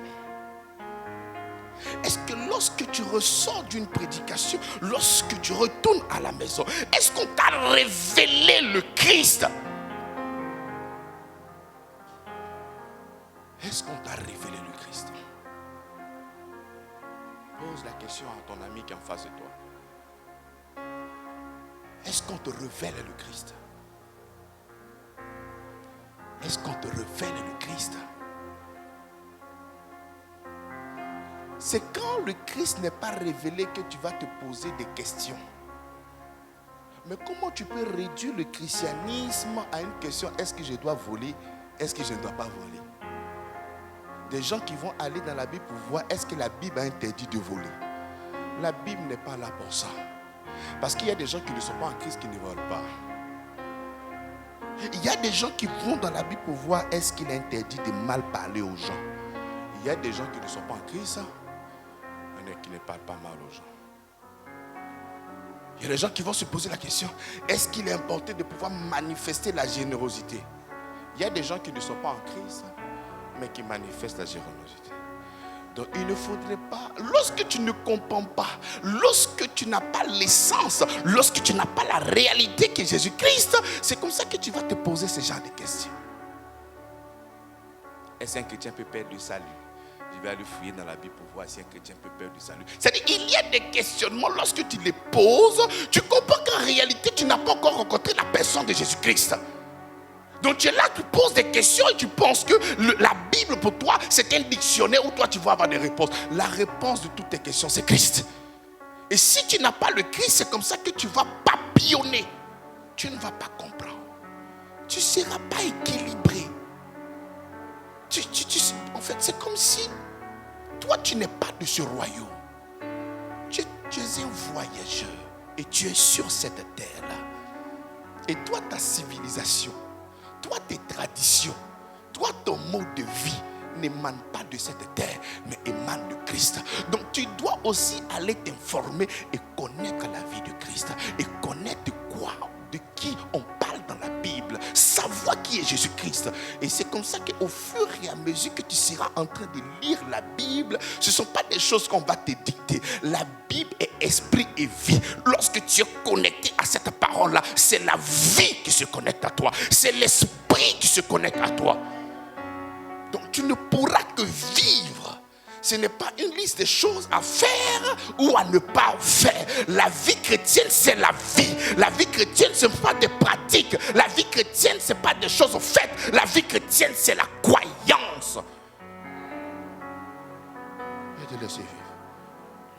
Est-ce que lorsque tu ressors d'une prédication, lorsque tu retournes à la maison, est-ce qu'on t'a révélé le Christ? Est-ce qu'on t'a révélé le Christ? Pose la question à ton ami qui est en face de toi. qu'on te révèle le Christ? Est-ce qu'on te révèle le Christ? C'est quand le Christ n'est pas révélé que tu vas te poser des questions. Mais comment tu peux réduire le christianisme à une question: est-ce que je dois voler? Est-ce que je ne dois pas voler? Des gens qui vont aller dans la Bible pour voir est-ce que la Bible a interdit de voler. La Bible n'est pas là pour ça. Parce qu'il y a des gens qui ne sont pas en Christ qui ne volent pas. Il y a des gens qui vont dans la Bible pour voir est-ce qu'il est interdit de mal parler aux gens. Il y a des gens qui ne sont pas en Christ, mais qui ne parlent pas mal aux gens. Il y a des gens qui vont se poser la question: est-ce qu'il est important de pouvoir manifester la générosité? Il y a des gens qui ne sont pas en Christ, mais qui manifestent la générosité. Donc il ne faudrait pas, lorsque tu ne comprends pas, lorsque tu n'as pas l'essence, lorsque tu n'as pas la réalité qui est Jésus-Christ, c'est comme ça que tu vas te poser ce genre de questions. Est-ce qu'un chrétien peut perdre le salut? Je vais aller fouiller dans la Bible pour voir si un chrétien peut perdre le salut. C'est-à-dire qu'il y a des questionnements, lorsque tu les poses, tu comprends qu'en réalité tu n'as pas encore rencontré la personne de Jésus-Christ. Donc tu es là, tu poses des questions et tu penses que la Bible pour toi c'est un dictionnaire où toi tu vas avoir des réponses. La réponse de toutes tes questions c'est Christ. Et si tu n'as pas le Christ, c'est comme ça que tu vas papillonner. Tu ne vas pas comprendre. Tu ne seras pas équilibré. En fait c'est comme si toi tu n'es pas de ce royaume. Tu es un voyageur et tu es sur cette terre-là. Et toi ta civilisation, toi, tes traditions, toi, ton mode de vie n'émane pas de cette terre, mais émane de Christ. Donc, tu dois aussi aller t'informer et connaître la vie de Christ. Et connaître de qui on parle dans la Bible. Savoir qui est Jésus-Christ. Et c'est comme ça qu'au fur et à mesure que tu seras en train de lire la Bible, ce ne sont pas des choses qu'on va te dicter. La Bible est esprit et vie. Lorsque tu es connecté à cette parole-là, c'est la vie qui se connecte à toi. C'est l'esprit qui se connecte à toi. Donc tu ne pourras que vivre. Ce n'est pas une liste de choses à faire ou à ne pas faire. La vie chrétienne, c'est la vie. La vie chrétienne, ce n'est pas des pratiques. La vie chrétienne, ce n'est pas des choses faites. La vie chrétienne, c'est la croyance. Et de laisser vivre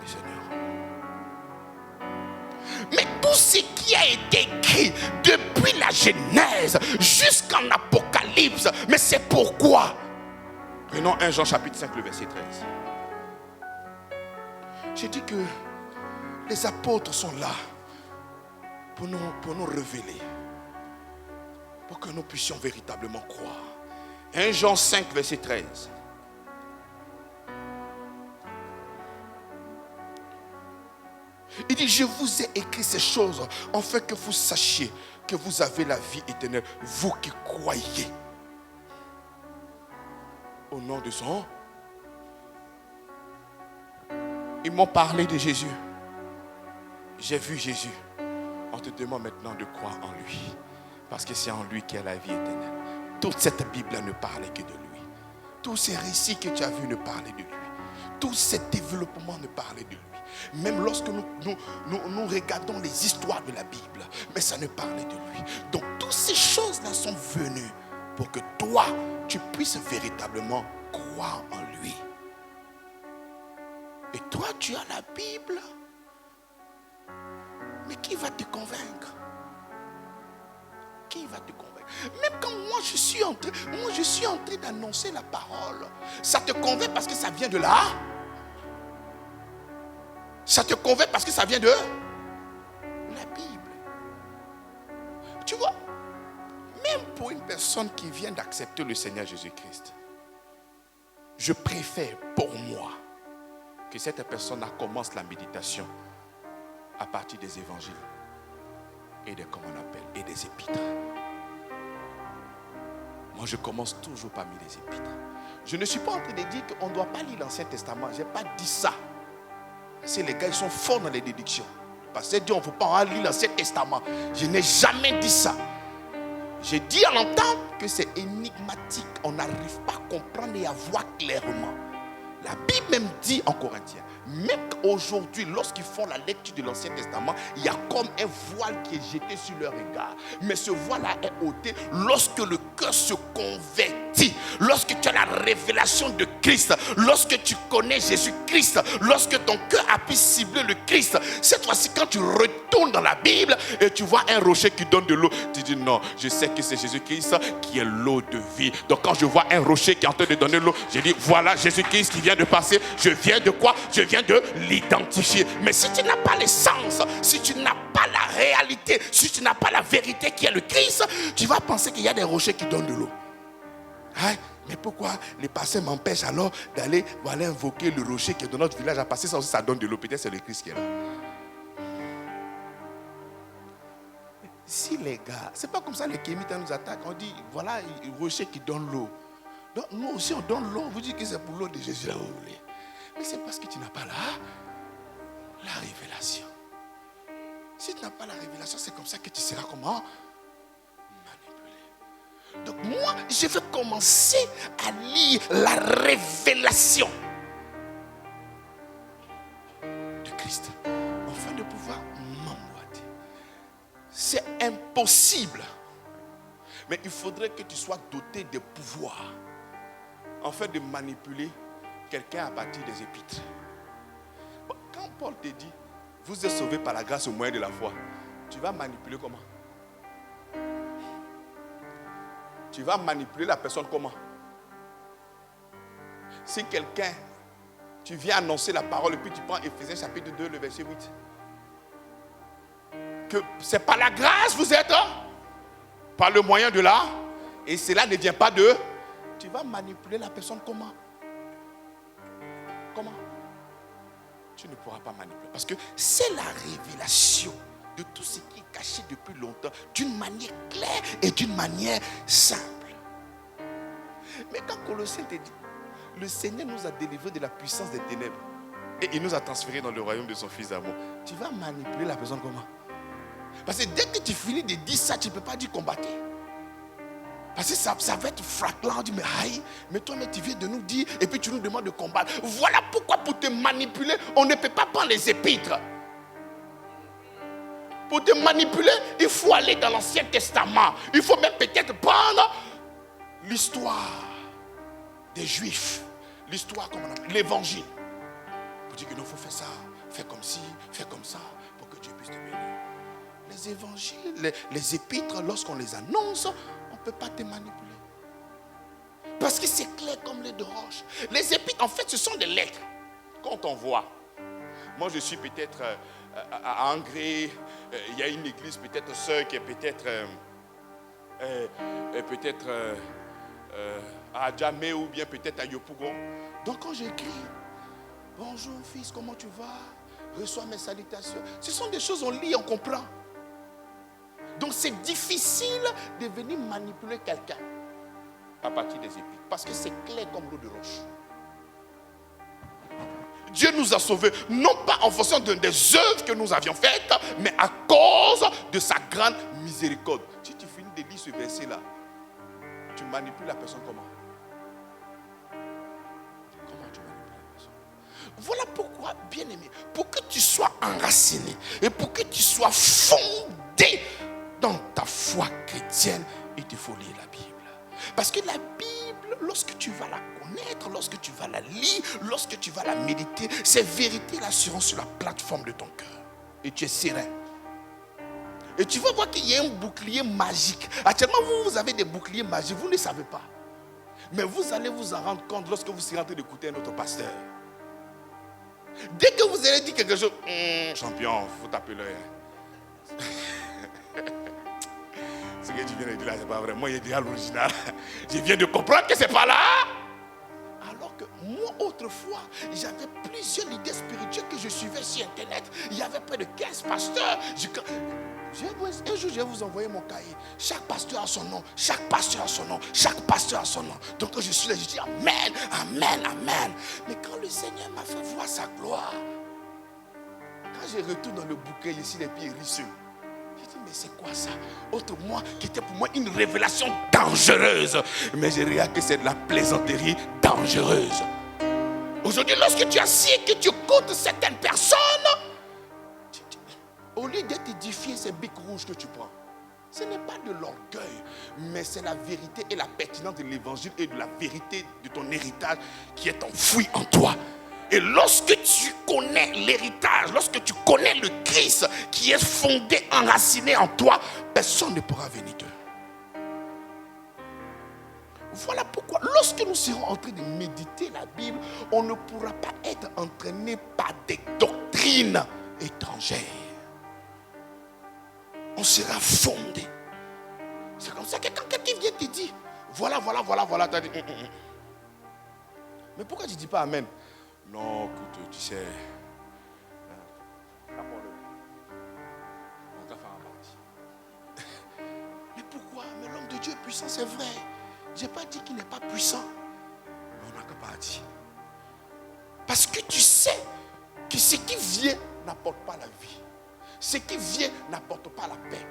le Seigneur. Mais tout ce qui a été écrit depuis la Genèse jusqu'en Apocalypse, mais c'est pourquoi. Prenons 1 Jean chapitre 5, le verset 13. J'ai dit que les apôtres sont là pour nous révéler, pour que nous puissions véritablement croire. 1 Jean 5, verset 13. Il dit: je vous ai écrit ces choses afin que vous sachiez que vous avez la vie éternelle, vous qui croyez au nom de son. Ils m'ont parlé de Jésus. J'ai vu Jésus. On te demande maintenant de croire en lui. Parce que c'est en lui qu'il y a la vie éternelle. Toute cette Bible ne parlait que de lui. Tous ces récits que tu as vus ne parlaient de lui. Tout ce développement ne parlait de lui. Même lorsque nous regardons les histoires de la Bible, mais ça ne parlait de lui. Donc toutes ces choses-là sont venues pour que toi, tu puisses véritablement croire en lui. Et toi, tu as la Bible. Mais qui va te convaincre? Qui va te convaincre? Même quand moi je suis en train d'annoncer la parole, ça te convainc parce que ça vient de là? Ça te convainc parce que ça vient de la Bible. Tu vois, même pour une personne qui vient d'accepter le Seigneur Jésus-Christ, je préfère pour moi que cette personne commence la méditation à partir des évangiles et des, comment on appelle, et des épîtres. Moi, je commence toujours parmi les épîtres. Je ne suis pas en train de dire qu'on ne doit pas lire l'Ancien Testament. Je n'ai pas dit ça. C'est les gars, ils sont forts dans les déductions. Parce que Dieu, on ne faut pas lire l'Ancien Testament. Je n'ai jamais dit ça. J'ai dit à l'entendre que c'est énigmatique. On n'arrive pas à comprendre et à voir clairement. La Bible même dit en Corinthiens, même aujourd'hui, lorsqu'ils font la lecture de l'Ancien Testament, il y a comme un voile qui est jeté sur leur regard. Mais ce voile-là est ôté lorsque le cœur se convertit, lorsque tu as la révélation de Christ, lorsque tu connais Jésus-Christ, lorsque ton cœur a pu cibler le Christ. Cette fois-ci, quand tu retournes dans la Bible et tu vois un rocher qui donne de l'eau, tu dis non, je sais que c'est Jésus-Christ qui est l'eau de vie. Donc quand je vois un rocher qui est en train de donner l'eau, je dis voilà Jésus-Christ qui vient de passer. Je viens de quoi? Je viens de l'identifier. Mais si tu n'as pas l'essence, si tu n'as pas la réalité, si tu n'as pas la vérité qui est le Christ, tu vas penser qu'il y a des rochers qui donnent de l'eau. Hein? Mais pourquoi les pasteurs m'empêchent alors d'aller invoquer le rocher qui est dans notre village à passer? Ça aussi, ça donne de l'eau. Peut-être c'est le Christ qui est là. Si les gars, c'est pas comme ça les Kémites nous attaquent. On dit voilà le rocher qui donne l'eau. Donc nous aussi on donne l'eau. Vous dites que c'est pour l'eau de Jésus là où vous voulez. Mais c'est parce que tu n'as pas la révélation. Si tu n'as pas la révélation, c'est comme ça que tu seras comment? Manipulé. Donc moi, je vais commencer à lire la révélation de Christ afin de pouvoir m'emboîter. C'est impossible. Mais il faudrait que tu sois doté de pouvoir afin de manipuler quelqu'un à partir des épîtres. Quand Paul te dit, vous êtes sauvés par la grâce au moyen de la foi, tu vas manipuler comment? Tu vas manipuler la personne comment? Si quelqu'un, tu viens annoncer la parole et puis tu prends Éphésiens chapitre 2, le verset 8. Que c'est par la grâce vous êtes, par le moyen de la, et cela ne vient pas de, tu vas manipuler la personne comment? Comment? Tu ne pourras pas manipuler. Parce que c'est la révélation de tout ce qui est caché depuis longtemps, d'une manière claire et d'une manière simple. Mais quand Colossiens te dit, le Seigneur nous a délivrés de la puissance des ténèbres et il nous a transférés dans le royaume de son Fils d'amour, tu vas manipuler la personne comment? Parce que dès que tu finis de dire ça, tu ne peux pas dire combattre. Parce que ça va être fraclant. On dit, mais aïe, mais toi, mais tu viens de nous dire, et puis tu nous demandes de combattre. Voilà pourquoi, pour te manipuler, on ne peut pas prendre les épîtres. Pour te manipuler, il faut aller dans l'Ancien Testament. Il faut même peut-être prendre l'histoire des Juifs. L'histoire, comme on appelle, l'Évangile. Pour dire que non, il faut faire ça, faire comme ci, faire comme ça, pour que Dieu puisse te bénir. Les évangiles, les épîtres, lorsqu'on les annonce, on ne peut pas te manipuler. Parce que c'est clair comme lait de roche. Les épîtres, en fait, ce sont des lettres. Quand on voit, moi je suis peut-être à Angré, il y a une église peut-être sœur qui est peut-être à Djamé ou bien peut-être à Yopougon. Donc quand j'écris, bonjour fils, comment tu vas? Reçois mes salutations. Ce sont des choses on lit, on comprend. Donc c'est difficile de venir manipuler quelqu'un à partir des épîtres. Parce que c'est clair comme l'eau de roche. Dieu nous a sauvés, non pas en fonction des œuvres que nous avions faites, mais à cause de sa grande miséricorde. Si tu finis de lire ce verset-là, tu manipules la personne comment? Comment tu manipules la personne? Voilà pourquoi, bien-aimé, pour que tu sois enraciné et pour que tu sois fondé dans ta foi chrétienne, il te faut lire la Bible. Parce que la Bible, lorsque tu vas la connaître, lorsque tu vas la lire, lorsque tu vas la méditer, c'est vérité, l'assurance sur la plateforme de ton cœur. Et tu es serein. Et tu vas voir qu'il y a un bouclier magique. Actuellement, vous avez des boucliers magiques, vous ne le savez pas. Mais vous allez vous en rendre compte lorsque vous serez en train d'écouter notre pasteur. Dès que vous allez dire quelque chose, champion, il faut taper l'œil. Ce que tu viens de dire là, c'est pas vrai. Moi, il dit à l'original. Je viens de comprendre que c'est pas là. Alors que moi, autrefois, j'avais plusieurs leaders spirituels que je suivais sur Internet. Il y avait près de 15 pasteurs. Un jour, je vais vous envoyer mon cahier. Chaque pasteur a son nom. Chaque pasteur a son nom. Chaque pasteur a son nom. Donc, je suis là, je dis Amen, Amen, Amen. Mais quand le Seigneur m'a fait voir sa gloire, quand je retourne dans le bouquet, ici, les pieds hérisseux, j'ai dit, mais c'est quoi ça? Autre moi, qui était pour moi une révélation dangereuse. Mais je regarde que c'est de la plaisanterie dangereuse. Aujourd'hui, lorsque tu es assis et que tu écoutes certaines personnes, au lieu d'être édifié, ces bics rouges que tu prends, ce n'est pas de l'orgueil, mais c'est la vérité et la pertinence de l'évangile et de la vérité de ton héritage qui est enfoui en toi. Et lorsque tu connais l'héritage, lorsque tu connais le Christ qui est fondé, enraciné en toi, personne ne pourra venir te. Voilà pourquoi, lorsque nous serons en train de méditer la Bible, on ne pourra pas être entraîné par des doctrines étrangères. On sera fondé. C'est comme ça que quand quelqu'un vient te dire, voilà, tu as dit, mais pourquoi tu ne dis pas Amen? Non, écoute, tu sais, on va faire un parti. Mais pourquoi? Mais l'homme de Dieu est puissant, c'est vrai. Je n'ai pas dit qu'il n'est pas puissant. Mais on n'a qu'à pas dire. Parce que tu sais que ce qui vient n'apporte pas la vie. Ce qui vient n'apporte pas la paix.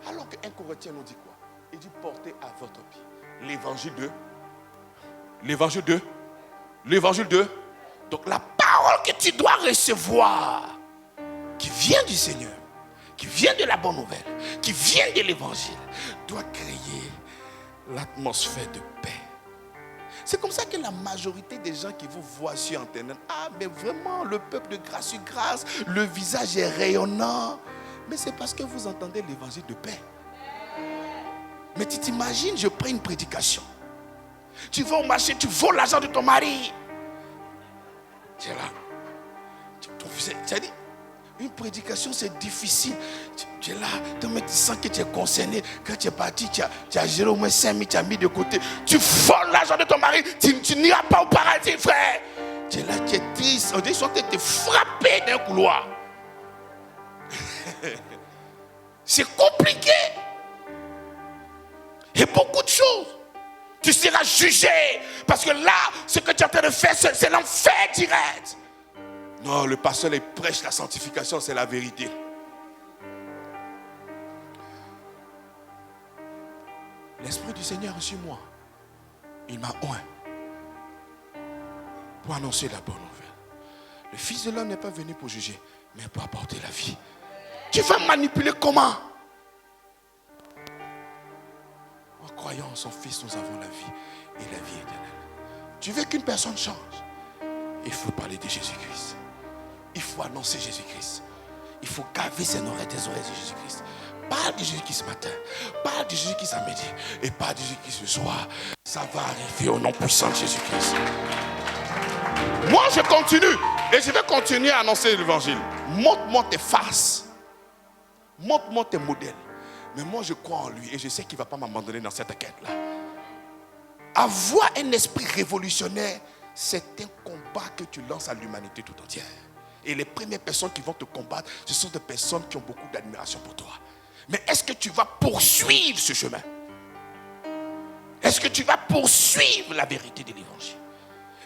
Alors que 1 Corinthiens nous dit quoi? Il dit portez à votre pied l'évangile de. Donc la parole que tu dois recevoir, qui vient du Seigneur, qui vient de la bonne nouvelle, qui vient de l'évangile, doit créer l'atmosphère de paix. C'est comme ça que la majorité des gens qui vous voient sur Internet, mais vraiment le peuple de grâce sur grâce, le visage est rayonnant. Mais c'est parce que vous entendez l'évangile de paix. Mais tu t'imagines, je prends une prédication. Tu vas au marché, tu voles l'argent de ton mari. Tu es là. Tu as dit, une prédication c'est difficile. Tu es là, tu sens que tu es concerné. Quand tu es parti, tu as géré au moins 5 000, tu as mis de côté. Tu voles l'argent de ton mari, tu n'iras pas au paradis, frère. Tu es là, tu es triste. On dit soit tu es frappé d'un couloir. C'est compliqué. Et beaucoup de choses. Tu seras jugé. Parce que là, ce que tu es en train de faire, c'est l'enfer direct. Non, le pasteur, il prêche la sanctification, c'est la vérité. L'Esprit du Seigneur est sur moi. Il m'a oint pour annoncer la bonne nouvelle. Le Fils de l'homme n'est pas venu pour juger, mais pour apporter la vie. Tu vas manipuler comment? En croyant en son Fils, nous avons la vie et la vie éternelle. Tu veux qu'une personne change? Il faut parler de Jésus-Christ. Il faut annoncer Jésus-Christ. Il faut gaver ses oreilles des oreilles de Jésus-Christ. Parle de Jésus-Christ ce matin. Parle de Jésus-Christ à midi. Et parle de Jésus-Christ ce soir. Ça va arriver au nom puissant de Jésus-Christ. Moi, je continue. Et je vais continuer à annoncer l'évangile. Montre-moi tes faces. Montre-moi tes modèles. Mais moi, je crois en lui. Et je sais qu'il ne va pas m'abandonner dans cette quête-là. Avoir un esprit révolutionnaire, c'est un combat que tu lances à l'humanité tout entière. Et les premières personnes qui vont te combattre, ce sont des personnes qui ont beaucoup d'admiration pour toi. Mais est-ce que tu vas poursuivre ce chemin? Est-ce que tu vas poursuivre la vérité de l'évangile?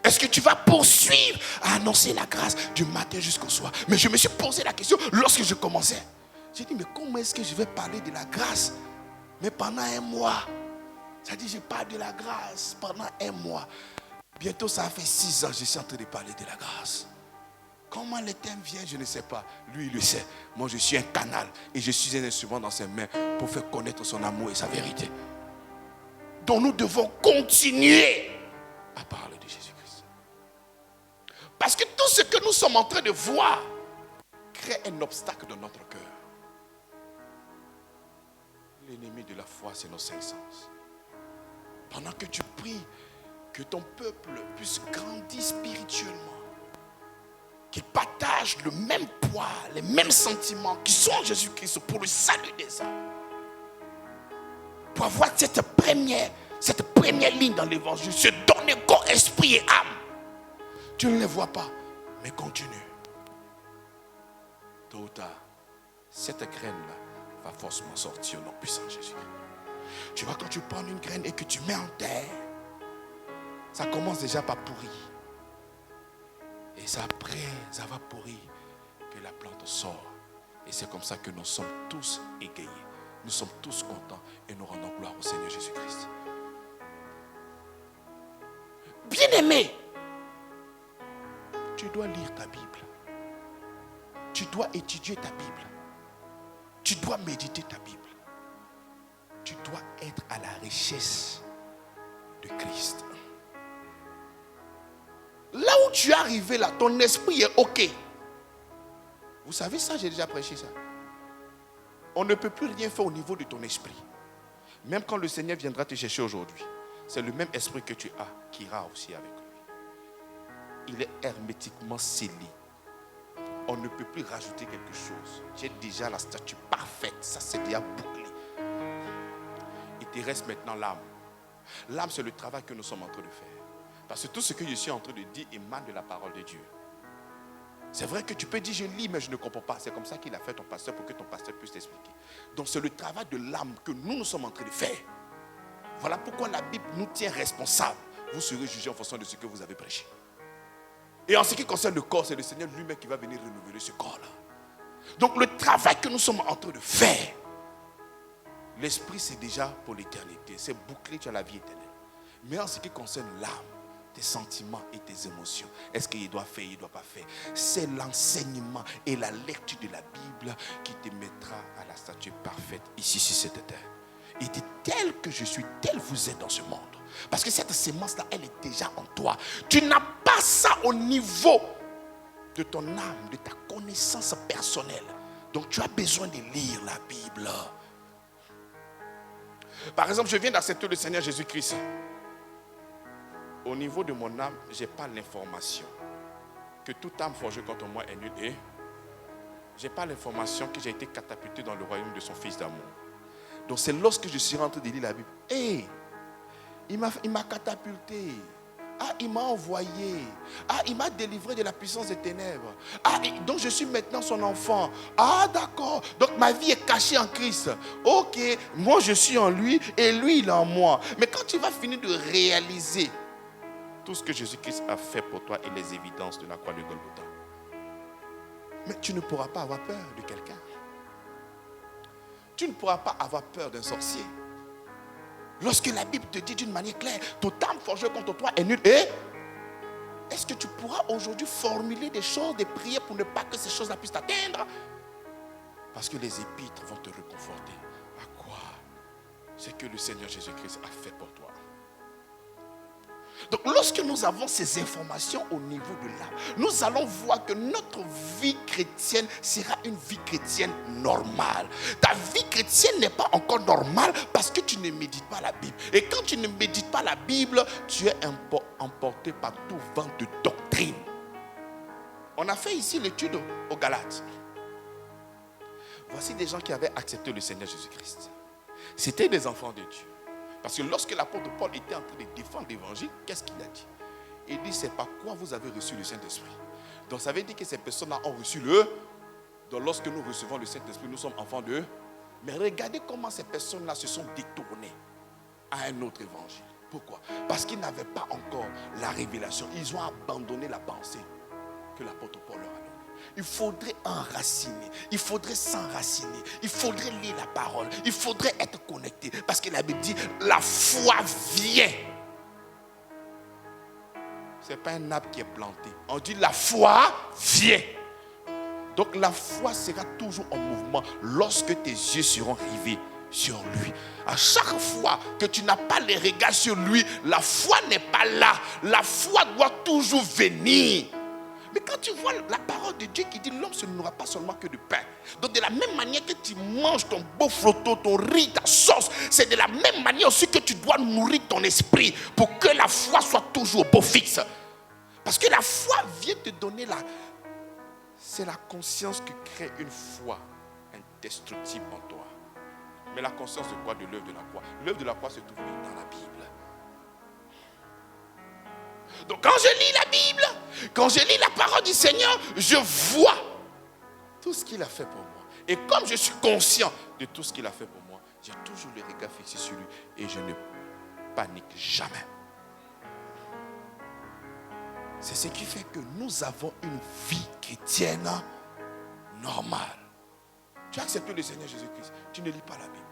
Est-ce que tu vas poursuivre à annoncer la grâce du matin jusqu'au soir? Mais je me suis posé la question lorsque je commençais. J'ai dit, mais comment est-ce que je vais parler de la grâce? Mais pendant un mois. C'est-à-dire, je parle de la grâce pendant un mois. Bientôt, ça fait 6 ans que je suis en train de parler de la grâce. Comment le thème vient, je ne sais pas. Lui, il le sait. Moi, je suis un canal et je suis un instrument dans ses mains pour faire connaître son amour et sa vérité. Donc, nous devons continuer à parler de Jésus-Christ. Parce que tout ce que nous sommes en train de voir crée un obstacle dans notre cœur. L'ennemi de la foi, c'est nos 5 sens. Pendant que tu pries, que ton peuple puisse grandir spirituellement, qu'ils partagent le même poids, les mêmes sentiments qui sont en Jésus-Christ pour le salut des âmes. Pour avoir cette première ligne dans l'évangile, se donner corps, esprit et âme. Tu ne les vois pas, mais continue. Tôt ou tard, cette graine-là va forcément sortir au nom puissant de Jésus. Tu vois, quand tu prends une graine et que tu mets en terre, ça commence déjà par pourrir. Et ça après, ça va pourrir que la plante sort. Et c'est comme ça que nous sommes tous égayés. Nous sommes tous contents et nous rendons gloire au Seigneur Jésus-Christ. Bien-aimé, tu dois lire ta Bible. Tu dois étudier ta Bible. Tu dois méditer ta Bible. Tu dois être à la richesse de Christ. Là où tu es arrivé là, ton esprit est OK. Vous savez ça, j'ai déjà prêché ça. On ne peut plus rien faire au niveau de ton esprit. Même quand le Seigneur viendra te chercher aujourd'hui, c'est le même esprit que tu as qui ira aussi avec lui. Il est hermétiquement scellé. On ne peut plus rajouter quelque chose. J'ai déjà la statue parfaite. Ça, c'est déjà bouclé. Il te reste maintenant l'âme. L'âme, c'est le travail que nous sommes en train de faire. Parce que tout ce que je suis en train de dire émane de la parole de Dieu. C'est vrai que tu peux dire je lis mais je ne comprends pas. C'est comme ça qu'il a fait ton pasteur pour que ton pasteur puisse t'expliquer. Donc c'est le travail de l'âme que nous sommes en train de faire. Voilà pourquoi la Bible nous tient responsables. Vous serez jugés en fonction de ce que vous avez prêché. Et en ce qui concerne le corps, c'est le Seigneur lui-même qui va venir renouveler ce corps-là. Donc le travail que nous sommes en train de faire, l'esprit c'est déjà pour l'éternité. C'est bouclé, tu as la vie éternelle. Mais en ce qui concerne l'âme, tes sentiments et tes émotions, est-ce qu'il doit faire, il ne doit pas faire, c'est l'enseignement et la lecture de la Bible qui te mettra à la statue parfaite ici sur cette terre. Il dit tel que je suis, tel vous êtes dans ce monde. Parce que cette sémence-là, elle est déjà en toi. Tu n'as pas ça au niveau de ton âme, de ta connaissance personnelle. Donc tu as besoin de lire la Bible. Par exemple, je viens d'accepter le Seigneur Jésus-Christ. Au niveau de mon âme, je n'ai pas l'information que toute âme forgée contre moi est nulle. Et je n'ai pas l'information que j'ai été catapulté dans le royaume de son Fils d'amour. Donc c'est lorsque je suis rentré de lire la Bible. Hey, il m'a catapulté. Ah, il m'a envoyé. Ah, il m'a délivré de la puissance des ténèbres. Ah, donc je suis maintenant son enfant. Ah, d'accord. Donc ma vie est cachée en Christ. Ok, moi je suis en lui et lui il est en moi. Mais quand tu vas finir de réaliser tout ce que Jésus-Christ a fait pour toi et les évidences de la croix de Golgotha, mais tu ne pourras pas avoir peur de quelqu'un. Tu ne pourras pas avoir peur d'un sorcier. Lorsque la Bible te dit d'une manière claire, toute âme forgée contre toi est nulle. Et est-ce que tu pourras aujourd'hui formuler des choses, des prières pour ne pas que ces choses-là puissent t'atteindre? Parce que les épîtres vont te réconforter. À quoi? C'est que le Seigneur Jésus-Christ a fait pour toi. Donc lorsque nous avons ces informations au niveau de l'âme, nous allons voir que notre vie chrétienne sera une vie chrétienne normale. Ta vie chrétienne n'est pas encore normale parce que tu ne médites pas la Bible. Et quand tu ne médites pas la Bible, tu es emporté par tout vent de doctrine. On a fait ici l'étude aux Galates. Voici des gens qui avaient accepté le Seigneur Jésus-Christ. C'était des enfants de Dieu. Parce que lorsque l'apôtre Paul était en train de défendre l'évangile, qu'est-ce qu'il a dit? Il dit, c'est par quoi vous avez reçu le Saint-Esprit. Donc ça veut dire que ces personnes-là ont reçu le... Donc lorsque nous recevons le Saint-Esprit, nous sommes enfants d'eux. Mais regardez comment ces personnes-là se sont détournées à un autre évangile. Pourquoi? Parce qu'ils n'avaient pas encore la révélation. Ils ont abandonné la pensée que l'apôtre Paul leur a donnée. Il faudrait enraciner, il faudrait s'enraciner, il faudrait lire la parole, il faudrait être connecté. Parce que la Bible dit, la foi vient. Ce n'est pas un arbre qui est planté. On dit la foi vient. Donc la foi sera toujours en mouvement lorsque tes yeux seront rivés sur lui. À chaque fois que tu n'as pas les regards sur lui, la foi n'est pas là. La foi doit toujours venir. Mais quand tu vois la parole de Dieu qui dit l'homme se nourrira pas seulement que de pain. Donc de la même manière que tu manges ton beau flotto, ton riz, ta sauce, c'est de la même manière aussi que tu dois nourrir ton esprit pour que la foi soit toujours beau fixe. Parce que la foi vient te donner c'est la conscience qui crée une foi indestructible en toi. Mais la conscience de quoi? De l'œuvre de la croix. L'œuvre de la croix se trouve dans la Bible. Donc quand je lis la Bible, quand je lis la parole du Seigneur, je vois tout ce qu'il a fait pour moi. Et comme je suis conscient de tout ce qu'il a fait pour moi, j'ai toujours le regard fixé sur lui et je ne panique jamais. C'est ce qui fait que nous avons une vie chrétienne normale. Tu as accepté le Seigneur Jésus-Christ, tu ne lis pas la Bible.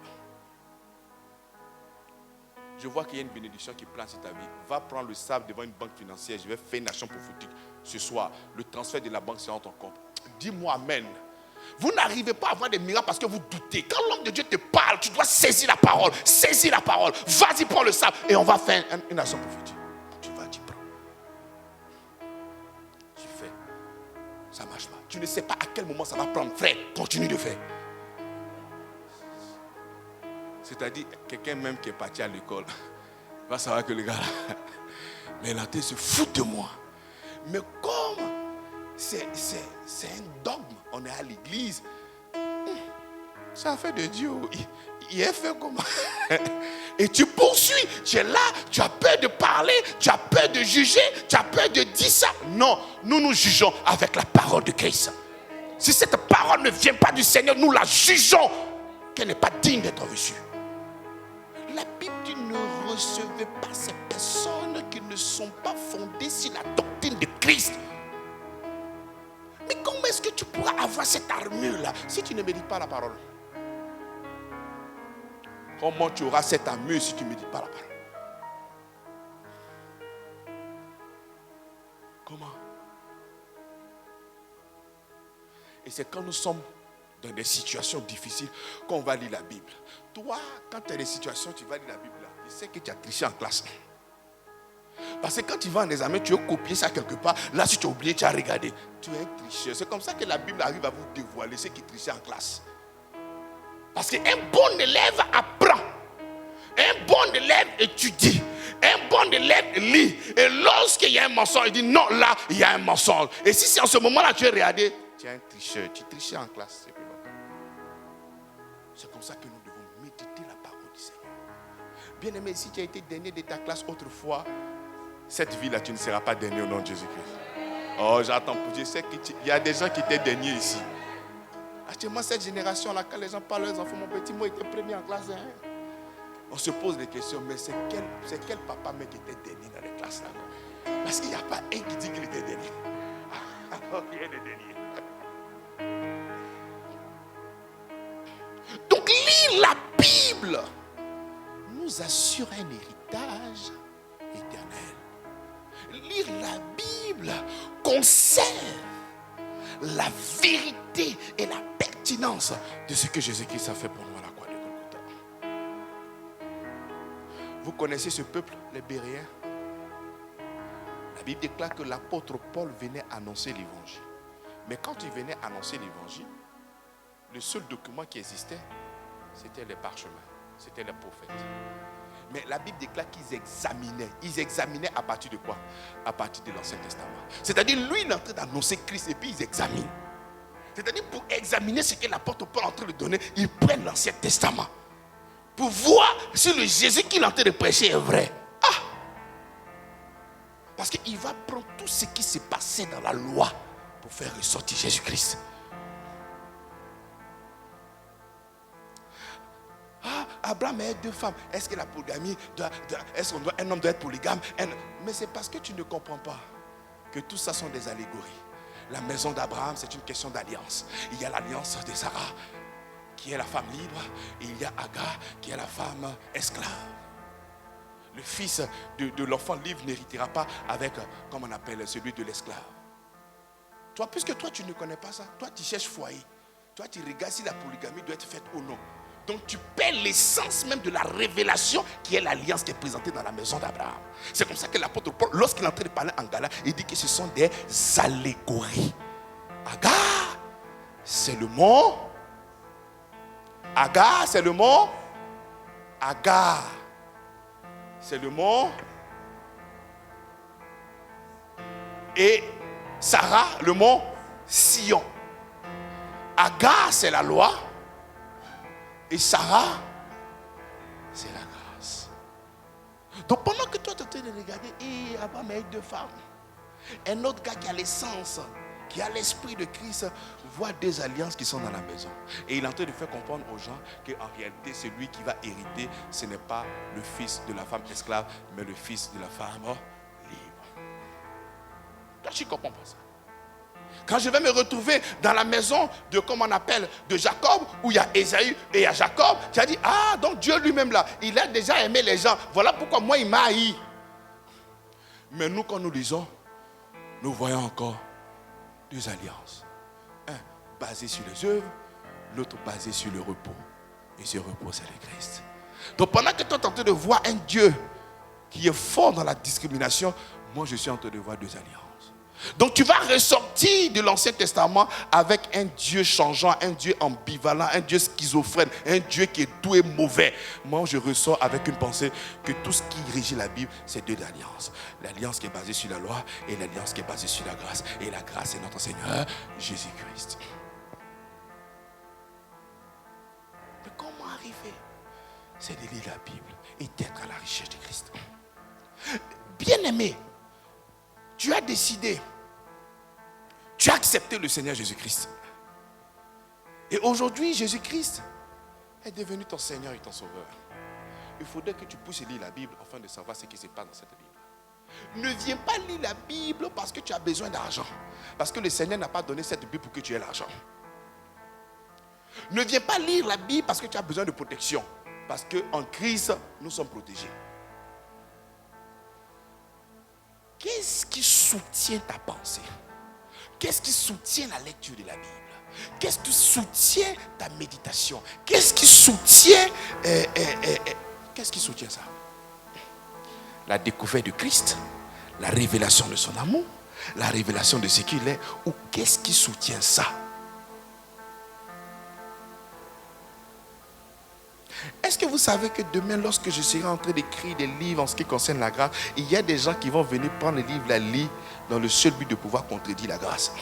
Je vois qu'il y a une bénédiction qui plane sur ta vie. Va prendre le sable devant une banque financière. Je vais faire une action prophétique ce soir. Le transfert de la banque sera dans ton compte. Dis-moi amen. Vous n'arrivez pas à avoir des miracles parce que vous doutez. Quand l'homme de Dieu te parle, tu dois saisir la parole. Saisis la parole. Vas-y, prends le sable et on va faire une action prophétique. Tu vas, tu prends. Tu fais. Ça marche pas. Tu ne sais pas à quel moment ça va prendre. Frère, continue de faire. C'est-à-dire, quelqu'un même qui est parti à l'école va savoir que le gars là, mais la tête se fout de moi. Mais comme c'est un dogme, on est à l'église, ça fait de Dieu. Il est fait comment? Et tu poursuis, tu es là, tu as peur de parler, tu as peur de juger, tu as peur de dire ça. Non, nous jugeons avec la parole de Christ. Si cette parole ne vient pas du Seigneur, nous la jugeons qu'elle n'est pas digne d'être reçue. La Bible dit ne recevez pas ces personnes qui ne sont pas fondées sur la doctrine de Christ. Mais comment est-ce que tu pourras avoir cette armure-là si tu ne médites pas la parole? Comment tu auras cette armure si tu ne médites pas la parole? Comment? Et c'est quand nous sommes dans des situations difficiles qu'on va lire la Bible. Toi, quand tu as des situations, tu vas lire la Bible là. Je sais que tu as triché en classe. Parce que quand tu vas en examen, tu as copié ça quelque part. Là, si tu as oublié, tu as regardé. Tu es un tricheur. C'est comme ça que la Bible arrive à vous dévoiler ceux qui trichaient en classe. Parce qu'un bon élève apprend. Un bon élève étudie. Un bon élève lit. Et lorsqu'il y a un mensonge, il dit non, là, il y a un mensonge. Et si c'est en ce moment-là tu es regardé, tu es un tricheur. Tu trichais en classe. C'est comme ça que nous devons méditer la parole du Seigneur. Bien aimé, si tu as été dernier de ta classe autrefois, cette vie-là, tu ne seras pas dernier au nom de Jésus-Christ. Oh, j'attends pour Dieu. Je sais qu'il y a des gens qui étaient derniers ici. Actuellement, cette génération-là, quand les gens parlent à leurs enfants, mon petit, moi, était premier en classe. Hein? On se pose des questions, mais c'est quel papa mec qui était dernier dans les classes là? Parce qu'il n'y a pas un qui dit qu'il était dernier. Rien de dernier. Donc, lire la Bible nous assure un héritage éternel. Lire la Bible conserve la vérité et la pertinence de ce que Jésus-Christ a fait pour nous à la croix de Golgotha. Vous connaissez ce peuple, les Béréens? La Bible déclare que l'apôtre Paul venait annoncer l'évangile. Mais quand il venait annoncer l'évangile, le seul document qui existait, c'était les parchemins, c'était les prophètes. Mais la Bible déclare qu'ils examinaient. Ils examinaient à partir de quoi? À partir de l'Ancien Testament. C'est-à-dire, lui, il est en train d'annoncer Christ et puis ils examinent. C'est-à-dire, pour examiner ce que l'apôtre Paul est en train de donner, ils prennent l'Ancien Testament. Pour voir si le Jésus qu'il est en train de prêcher est vrai. Ah! Parce qu'il va prendre tout ce qui s'est passé dans la loi pour faire ressortir Jésus-Christ. Ah, Abraham a 2 femmes. Est-ce que la polygamie est-ce qu'un homme doit être polygame? Mais c'est parce que tu ne comprends pas que tout ça sont des allégories. La maison d'Abraham, c'est une question d'alliance. Il y a l'alliance de Sarah, qui est la femme libre, et il y a Agar, qui est la femme esclave. Le fils de l'enfant libre n'héritera pas avec, comme on appelle, celui de l'esclave. Toi, puisque toi, tu ne connais pas ça, toi, tu cherches foyer. Toi, tu regardes si la polygamie doit être faite ou non. Donc tu perds l'essence même de la révélation qui est l'alliance qui est présentée dans la maison d'Abraham. C'est comme ça que l'apôtre Paul, lorsqu'il est en train de parler en Galates, il dit que ce sont des allégories. Agar, c'est le mot. Agar, c'est le mot. Agar, c'est le mot. Et Sarah, le mot Sion. Agar, c'est la loi. Et Sarah, c'est la grâce. Donc pendant que toi tu es en train de regarder, Abraham a eu 2 femmes. Un autre gars qui a l'essence, qui a l'esprit de Christ, voit 2 alliances qui sont dans la maison. Et il est en train de faire comprendre aux gens qu'en réalité, celui qui va hériter, ce n'est pas le fils de la femme esclave, mais le fils de la femme libre. Toi, tu ne comprends pas ça. Quand je vais me retrouver dans la maison de, comment on appelle, de Jacob, où il y a Ésaü et il y a Jacob, j'ai dit, ah, donc Dieu lui-même là, il a déjà aimé les gens. Voilà pourquoi moi, il m'a haï. Mais nous, quand nous lisons, nous voyons encore deux alliances. Un basé sur les œuvres, l'autre basé sur le repos. Et ce repos, c'est le Christ. Donc pendant que tu es en train de voir un Dieu qui est fort dans la discrimination, moi, je suis en train de voir deux alliances. Donc tu vas ressortir de l'Ancien Testament avec un Dieu changeant, un Dieu ambivalent, un Dieu schizophrène, un Dieu qui est doux et mauvais. Moi je ressors avec une pensée que tout ce qui régit la Bible, c'est deux alliances. L'alliance qui est basée sur la loi et l'alliance qui est basée sur la grâce. Et la grâce est notre Seigneur Jésus-Christ. Mais comment arriver? C'est de lire la Bible et d'être à la recherche de Christ. Bien-aimé, tu as décidé, tu as accepté le Seigneur Jésus-Christ. Et aujourd'hui, Jésus-Christ est devenu ton Seigneur et ton Sauveur. Il faudrait que tu puisses lire la Bible afin de savoir ce qui se passe dans cette Bible. Ne viens pas lire la Bible parce que tu as besoin d'argent. Parce que le Seigneur n'a pas donné cette Bible pour que tu aies l'argent. Ne viens pas lire la Bible parce que tu as besoin de protection. Parce qu'en Christ, nous sommes protégés. Qu'est-ce qui soutient ta pensée? Qu'est-ce qui soutient la lecture de la Bible? Qu'est-ce qui soutient ta méditation? Qu'est-ce qui soutient qu'est-ce qui soutient ça? La découverte de Christ, la révélation de son amour, la révélation de ce qu'il est, ou qu'est-ce qui soutient ça? Est-ce que vous savez que demain, lorsque je serai en train d'écrire des livres en ce qui concerne la grâce, il y a des gens qui vont venir prendre les livres, la lire, dans le seul but de pouvoir contredire la grâce?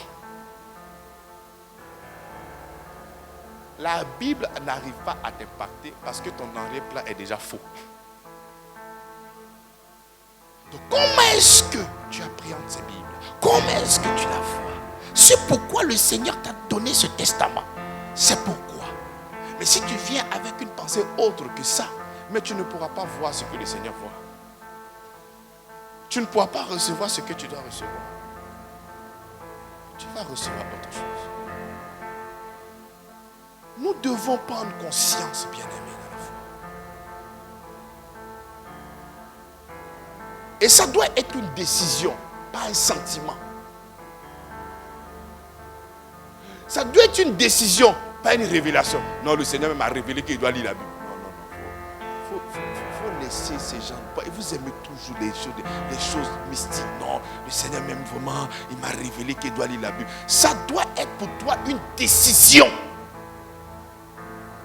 La Bible n'arrive pas à t'impacter parce que ton arrière-plan est déjà faux. Donc comment est-ce que tu appréhendes cette Bible? Comment est-ce que tu la vois? C'est pourquoi le Seigneur t'a donné ce testament. C'est pourquoi. Mais si tu viens avec une pensée autre que ça, mais tu ne pourras pas voir ce que le Seigneur voit. Tu ne pourras pas recevoir ce que tu dois recevoir. Tu vas recevoir autre chose. Nous devons prendre conscience, bien-aimés, dans la foi. Et ça doit être une décision, pas un sentiment. Ça doit être une décision, pas une révélation. Non, le Seigneur m'a révélé qu'il doit lire la Bible. Non. Il faut laisser ces gens. Et vous aimez toujours les choses mystiques. Non, le Seigneur même vraiment, il m'a révélé qu'il doit lire la Bible. Ça doit être pour toi une décision.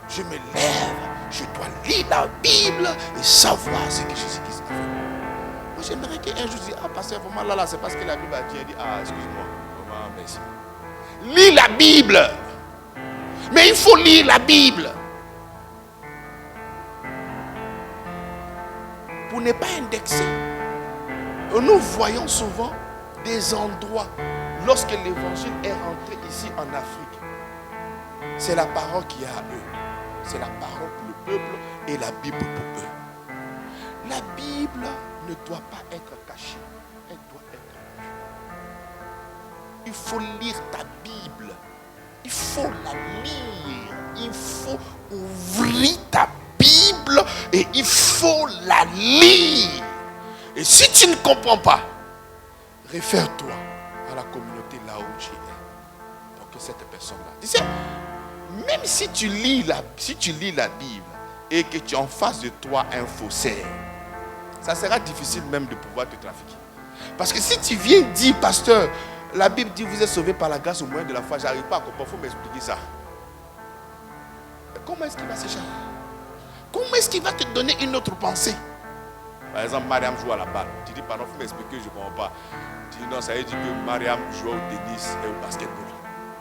Je me lève, je dois lire la Bible et savoir ce que Jésus-Christ a fait. Moi, j'aimerais qu'un jour je dise, ah, pasteur, vraiment là, c'est parce que la Bible a dit, elle dit, ah, excuse-moi, vraiment, merci. Lis la Bible. Mais il faut lire la Bible. Pour ne pas indexer. Nous voyons souvent des endroits, lorsque l'évangile est rentré ici en Afrique, c'est la parole qui est à eux. C'est la parole pour le peuple et la Bible pour eux. La Bible ne doit pas être cachée. Elle doit être lue. Il faut lire ta Bible. Il faut la lire. Il faut ouvrir ta Bible et il faut la lire. Et si tu ne comprends pas, réfère-toi à la communauté là où tu es. Pour que cette personne-là. Tu sais, même si tu lis la Bible et que tu as en face de toi un faussaire, ça sera difficile même de pouvoir te trafiquer. Parce que si tu viens dire, pasteur, la Bible dit vous êtes sauvés par la grâce au moyen de la foi, j'arrive pas à comprendre, il faut m'expliquer ça. Comment est-ce qu'il va s'échapper? Comment est-ce qu'il va te donner une autre pensée? Par exemple, Mariam joue à la balle. Tu dis, pardon, il faut m'expliquer, je ne comprends pas. Tu dis, non, ça veut dire que Mariam joue au tennis et au basketball.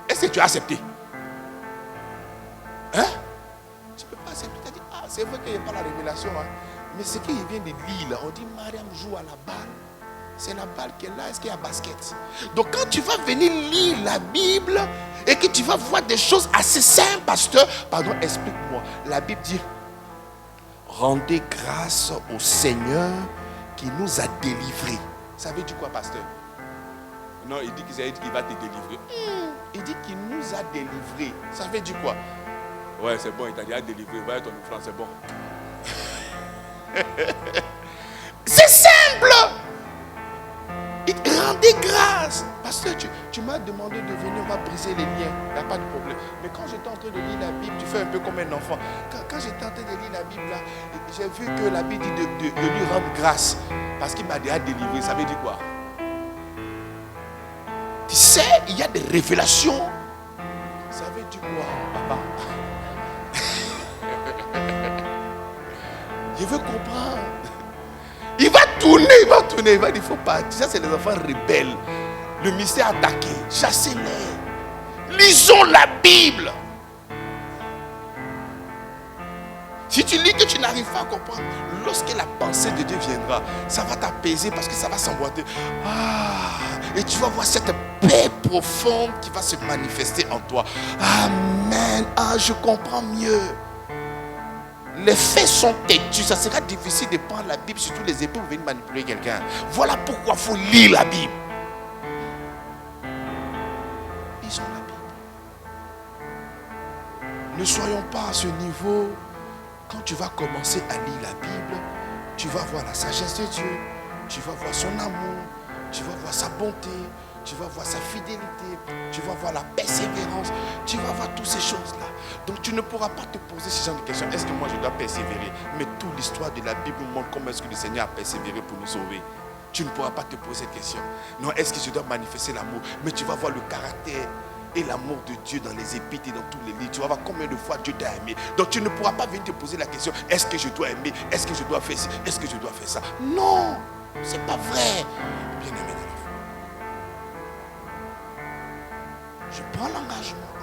Est-ce que tu as accepté? Hein? Tu ne peux pas accepter. Tu as dit, ah, c'est vrai qu'il n'y a pas la révélation. Hein. Mais ce qu'il vient de lire, là, on dit, Mariam joue à la balle. C'est la balle qui est là. Est-ce qu'il y a basket? Donc quand tu vas venir lire la Bible et que tu vas voir des choses assez simples, pasteur, pardon, explique-moi. La Bible dit, rendez grâce au Seigneur qui nous a délivrés. Ça veut dire quoi, pasteur? Non, il dit qu'il va te délivrer. Il dit qu'il nous a délivrés. Ça veut dire quoi? Ouais, c'est bon, il t'a déjà délivré. Va ton offrande, c'est bon. C'est simple. Il rendait grâce. Pasteur, tu m'as demandé de venir, on va briser les liens. Il n'y a pas de problème. Mais quand j'étais en train de lire la Bible, tu fais un peu comme un enfant. Quand j'étais en train de lire la Bible, là, j'ai vu que la Bible dit de lui rendre grâce. Parce qu'il m'a déjà délivré. Ça veut dire quoi? Tu sais, il y a des révélations. Ça veut dire quoi, papa? Je veux comprendre. Il va tourner, il va dire, il faut partir. Ça, c'est les enfants rebelles. Le mystère attaqué. Chassez-les. Lisons la Bible. Si tu lis que tu n'arrives pas à comprendre, lorsque la pensée de Dieu viendra, ça va t'apaiser parce que ça va s'emboîter. Et tu vas voir cette paix profonde qui va se manifester en toi. Amen. Je comprends mieux. Les faits sont têtus. Ça sera difficile de prendre la Bible sur tous les épaules pour venir manipuler quelqu'un. Voilà pourquoi il faut lire la Bible. Lisons la Bible. Ne soyons pas à ce niveau. Quand tu vas commencer à lire la Bible, tu vas voir la sagesse de Dieu. Tu vas voir son amour. Tu vas voir sa bonté. Tu vas voir sa fidélité, tu vas voir la persévérance, tu vas voir toutes ces choses-là. Donc tu ne pourras pas te poser ce genre de questions. Est-ce que moi je dois persévérer? Mais toute l'histoire de la Bible nous montre comment est-ce que le Seigneur a persévéré pour nous sauver. Tu ne pourras pas te poser cette question. Non, est-ce que je dois manifester l'amour? Mais tu vas voir le caractère et l'amour de Dieu dans les épîtres et dans tous les livres. Tu vas voir combien de fois Dieu t'a aimé. Donc tu ne pourras pas venir te poser la question, est-ce que je dois aimer? Est-ce que je dois faire ci? Est-ce que je dois faire ça? Non, c'est pas vrai. Bien aimé. Je prends l'engagement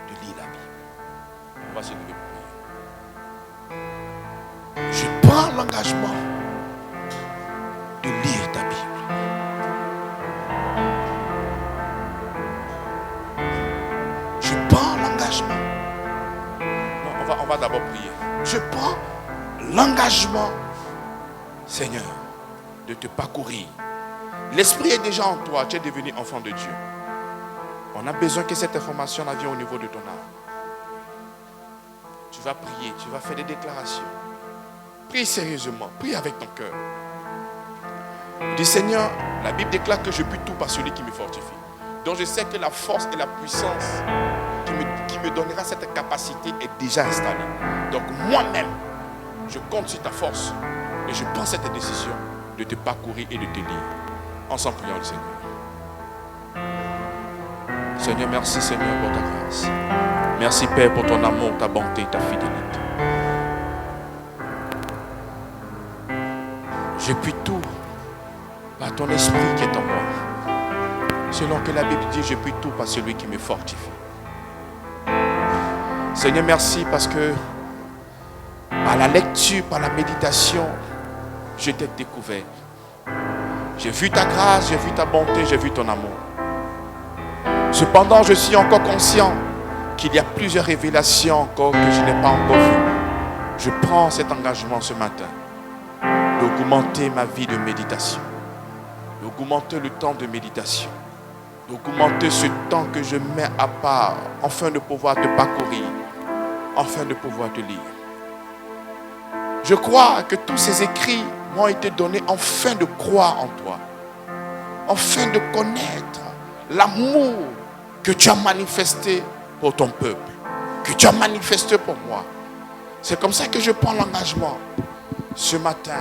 de lire la Bible. On va se lever pour prier. Je prends l'engagement de lire ta Bible. Je prends l'engagement. Non, on va d'abord prier. Je prends l'engagement, Seigneur, de te parcourir. L'Esprit est déjà en toi. Tu es devenu enfant de Dieu. On a besoin que cette information vienne au niveau de ton âme. Tu vas prier, tu vas faire des déclarations. Prie sérieusement, prie avec ton cœur. Dis Seigneur, la Bible déclare que je puis tout par celui qui me fortifie. Donc je sais que la force et la puissance qui me donnera cette capacité est déjà installée. Donc moi-même, je compte sur ta force et je prends cette décision de te parcourir et de te lire. Ensemble, prions le Seigneur. Seigneur, merci Seigneur pour ta grâce. Merci Père pour ton amour, ta bonté, ta fidélité. Je puis tout par ton esprit qui est en moi. Selon que la Bible dit, je puis tout par celui qui me fortifie. Seigneur, merci parce que par la lecture, par la méditation, je t'ai découvert. J'ai vu ta grâce, j'ai vu ta bonté, j'ai vu ton amour. Cependant, je suis encore conscient qu'il y a plusieurs révélations encore que je n'ai pas encore vues. Je prends cet engagement ce matin d'augmenter ma vie de méditation, d'augmenter le temps de méditation, d'augmenter ce temps que je mets à part afin de pouvoir te parcourir, afin de pouvoir te lire. Je crois que tous ces écrits m'ont été donnés afin de croire en toi, afin de connaître l'amour que tu as manifesté pour ton peuple, que tu as manifesté pour moi. C'est comme ça que je prends l'engagement ce matin,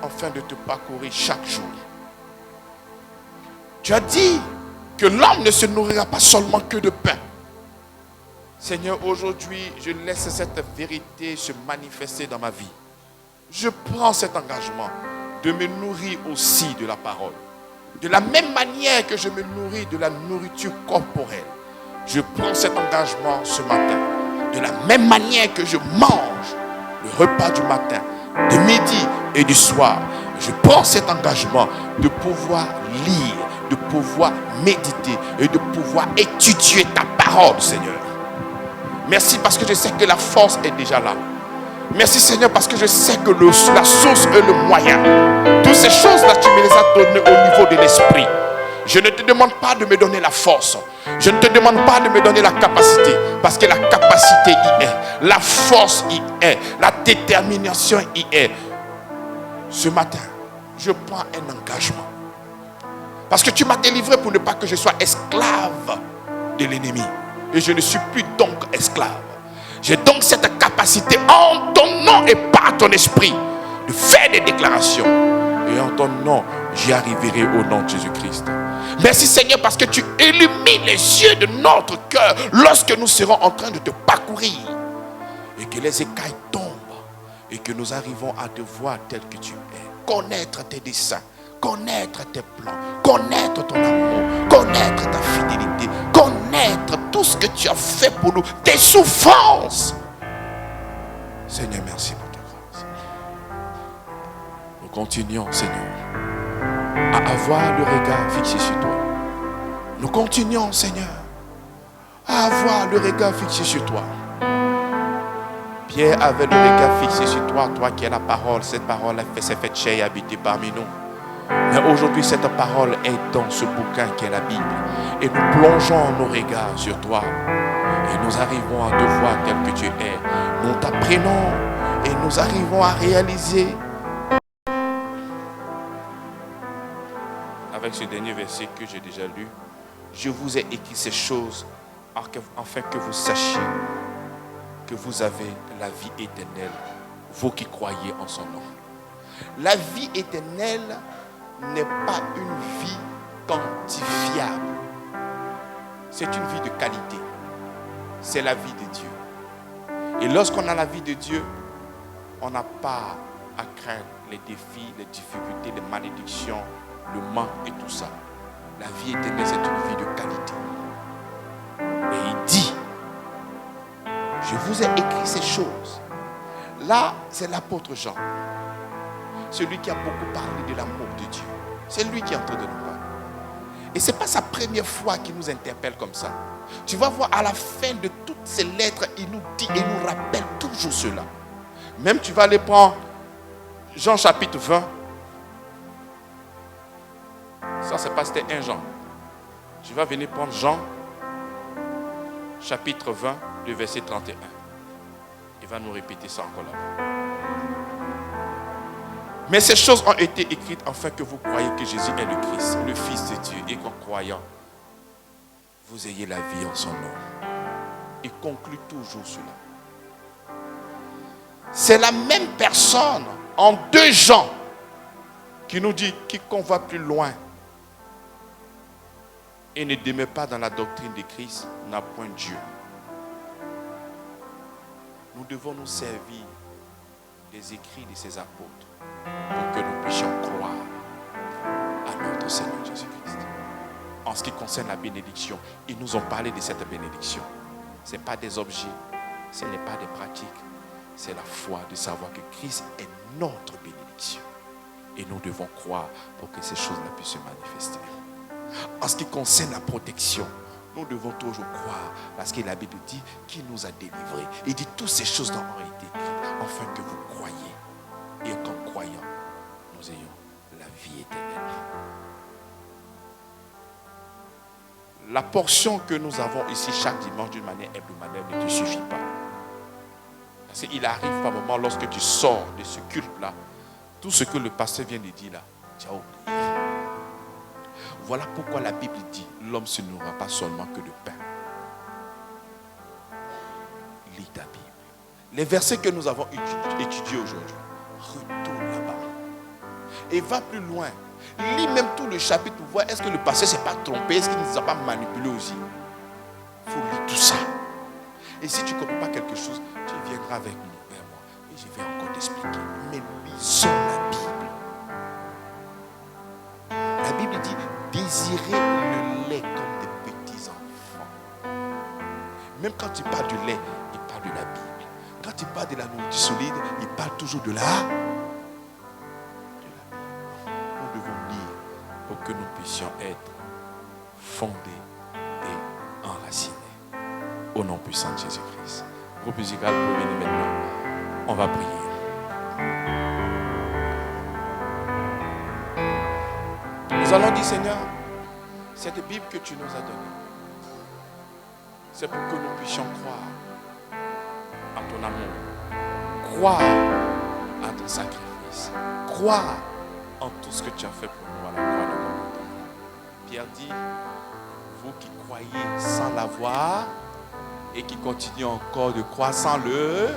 afin de te parcourir chaque jour. Tu as dit que l'homme ne se nourrira pas seulement que de pain. Seigneur, aujourd'hui, je laisse cette vérité se manifester dans ma vie. Je prends cet engagement de me nourrir aussi de la parole. De la même manière que je me nourris de la nourriture corporelle, je prends cet engagement ce matin. De la même manière que je mange le repas du matin, de midi et du soir, je prends cet engagement de pouvoir lire, de pouvoir méditer et de pouvoir étudier ta parole, Seigneur. Merci parce que je sais que la force est déjà là. Merci Seigneur parce que je sais que la source est le moyen. Toutes ces choses-là, tu me les as données au niveau de l'esprit. Je ne te demande pas de me donner la force. Je ne te demande pas de me donner la capacité. Parce que la capacité y est. La force y est. La détermination y est. Ce matin, je prends un engagement. Parce que tu m'as délivré pour ne pas que je sois esclave de l'ennemi. Et je ne suis plus donc esclave. J'ai donc cette capacité en ton nom et par ton esprit de faire des déclarations. Et en ton nom, j'y arriverai au nom de Jésus-Christ. Merci Seigneur parce que tu illumines les yeux de notre cœur lorsque nous serons en train de te parcourir. Et que les écailles tombent. Et que nous arrivons à te voir tel que tu es. Connaître tes desseins. Connaître tes plans. Connaître ton amour. Connaître ta fidélité. Connaître tout ce que tu as fait pour nous. Tes souffrances. Seigneur, merci pour ta grâce. Nous continuons, Seigneur, à avoir le regard fixé sur toi. Nous continuons, Seigneur, à avoir le regard fixé sur toi. Pierre avait le regard fixé sur toi, toi qui es la parole. Cette parole s'est faite chair et habitée parmi nous. Mais aujourd'hui, cette parole est dans ce bouquin qui est la Bible. Et nous plongeons nos regards sur toi. Et nous arrivons à te voir tel que tu es. Nous t'apprenons et nous arrivons à réaliser. Avec ce dernier verset que j'ai déjà lu, je vous ai écrit ces choses afin que vous sachiez que vous avez la vie éternelle, vous qui croyez en son nom. La vie éternelle n'est pas une vie quantifiable. C'est une vie de qualité. C'est la vie de Dieu. Et lorsqu'on a la vie de Dieu, on n'a pas à craindre les défis, les difficultés, les malédictions, le manque et tout ça. La vie éternelle, c'est une vie de qualité. Et il dit, je vous ai écrit ces choses. Là, c'est l'apôtre Jean. Celui qui a beaucoup parlé de l'amour de Dieu. C'est lui qui est en train de nous parler. Et ce n'est pas sa première fois qu'il nous interpelle comme ça. Tu vas voir à la fin de toutes ces lettres, il nous dit et nous rappelle toujours cela. Même tu vas aller prendre Jean chapitre 20. Ça, c'est pas c'était 1 Jean. Tu vas venir prendre Jean chapitre 20, le verset 31. Il va nous répéter ça encore là. Mais ces choses ont été écrites afin que vous croyiez que Jésus est le Christ, le Fils de Dieu, et qu'en croyant, vous ayez la vie en son nom. Il conclut toujours cela. C'est la même personne en 2 Jean qui nous dit quiconque va plus loin et ne demeure pas dans la doctrine de Christ n'a point Dieu. Nous devons nous servir des écrits de ces apôtres pour que nous puissions croire à notre Seigneur Jésus-Christ. En ce qui concerne la bénédiction, ils nous ont parlé de cette bénédiction. Ce n'est pas des objets, ce n'est pas des pratiques, c'est la foi de savoir que Christ est notre bénédiction. Et nous devons croire pour que ces choses-là puissent se manifester. En ce qui concerne la protection, nous devons toujours croire parce que la Bible dit qu'il nous a délivrés. Il dit toutes ces choses ont été écrites afin que vous croyiez. Et qu'en croyant, nous ayons la vie éternelle. La portion que nous avons ici chaque dimanche d'une manière hebdomadaire ne te suffit pas. Parce qu'il arrive par moment lorsque tu sors de ce culte-là, tout ce que le pasteur vient de dire là, tu as oublié. Voilà pourquoi la Bible dit l'homme se nourrira pas seulement que de pain. Lis ta Bible. Les versets que nous avons étudiés aujourd'hui, retourne là-bas. Et va plus loin. Lis même tout le chapitre pour voir est-ce que le pasteur ne s'est pas trompé, est-ce qu'il ne nous a pas manipulé aussi. Il faut lire tout ça. Et si tu ne comprends pas quelque chose, tu viendras avec nous, vers moi. Et je vais encore t'expliquer. Mais lisons la Bible. La Bible dit désirez le lait comme des petits enfants. Même quand il parle du lait, il parle de la Bible. Quand il parle de la nourriture solide, il parle toujours de la Bible. Nous devons lire pour que nous puissions être fondés et enracinés. Au nom puissant de Jésus-Christ. Groupe musical, pour venir maintenant. On va prier. Nous allons dire, Seigneur, Cette Bible que tu nous as donnée, c'est pour que nous puissions croire en ton amour, croire en ton sacrifice, croire en tout ce que tu as fait pour nous à la croix de Golgotha. Pierre dit, vous qui croyez sans l'avoir et qui continuez encore de croire sans le,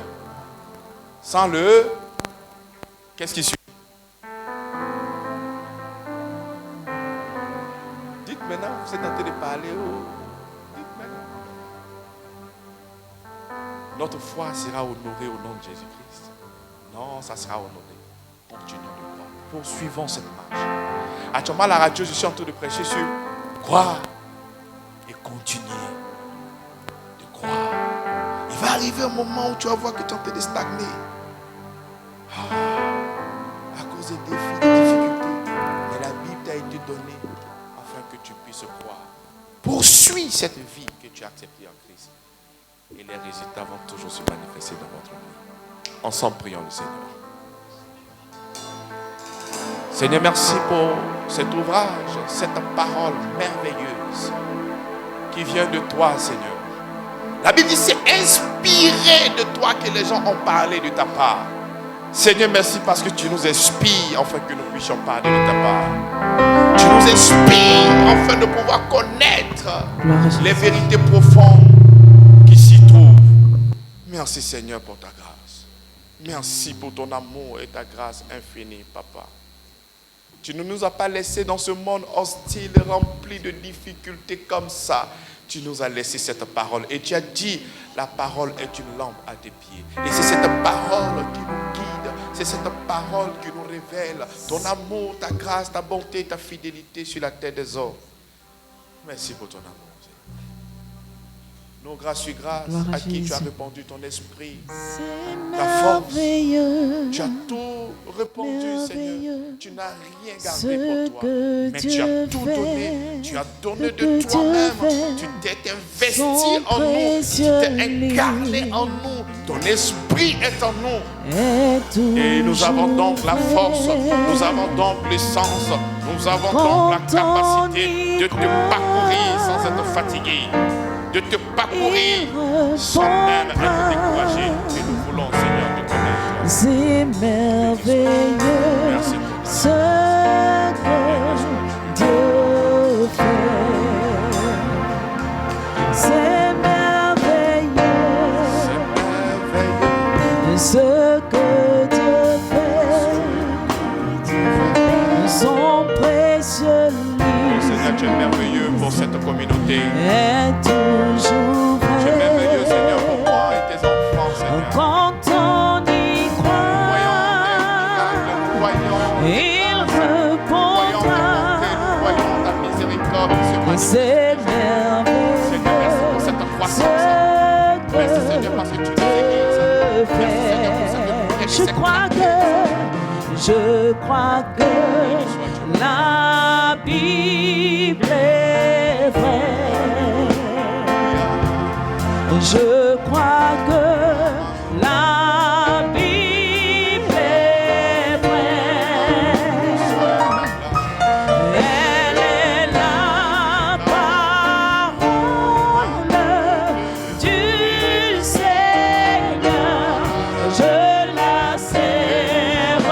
qu'est-ce qui suit? Dites maintenant, vous êtes en train de parler. Dites maintenant. Notre foi sera honorée au nom de Jésus-Christ. Non, ça sera honoré. Continuons de croire. Poursuivons cette marche. Actuellement, à la radio, je suis en train de prêcher sur croire et continuer de croire. Il va arriver un moment où tu vas voir que tu es en train de stagner. À cause des défis, des difficultés. Mais la Bible t'a été donnée afin que tu puisses croire. Poursuis cette vie que tu as acceptée en Christ. Et les résultats vont toujours se manifester dans votre vie. Ensemble, prions le Seigneur. Seigneur, merci pour cet ouvrage, cette parole merveilleuse qui vient de toi, Seigneur. La Bible dit c'est inspiré de toi que les gens ont parlé de ta part. Seigneur, merci parce que tu nous inspires afin que nous puissions parler de ta part. Tu nous inspires afin de pouvoir connaître les vérités profondes qui s'y trouvent. Merci Seigneur pour ta grâce. Merci pour ton amour et ta grâce infinie, Papa. Tu ne nous as pas laissés dans ce monde hostile, rempli de difficultés comme ça. Tu nous as laissé cette parole. Et tu as dit, la parole est une lampe à tes pieds. Et c'est cette parole qui nous guide. C'est cette parole qui nous révèle ton amour, ta grâce, ta bonté, ta fidélité sur la terre des hommes. Merci pour ton amour. Nos grâces sur grâce, à qui tu as répandu ton esprit, ta force. Tu as tout répandu, Seigneur. Tu n'as rien gardé pour toi. Mais tu as tout donné. Tu as donné de toi-même. Tu t'es investi en nous. Tu t'es incarné en nous. Ton esprit est en nous. Et nous avons donc la force. Nous avons donc l'essence. Nous avons donc la capacité de te parcourir sans être fatigué. De te parcourir sans même être découragé. Et nous voulons, Seigneur, te connaître. C'est merveilleux. Merci pour ce que Dieu fait. C'est merveilleux. Ce que Dieu fait. Son précieux livre. Seigneur, tu es merveilleux pour cette communauté. Est toujours vrai. Tu es merveilleux, Seigneur, pour moi et tes enfants, Seigneur. Quand on y croit, il répondra. Nous voyons ta miséricorde se manifester. C'est merveilleux. Seigneur, merci pour cette croissance. Merci, Seigneur, parce que tu nous aiguises. Merci, Seigneur, pour cette prière. Je crois que la Bible est vraie. Je crois que la Bible est vraie. Elle est la parole du Seigneur. Je la serre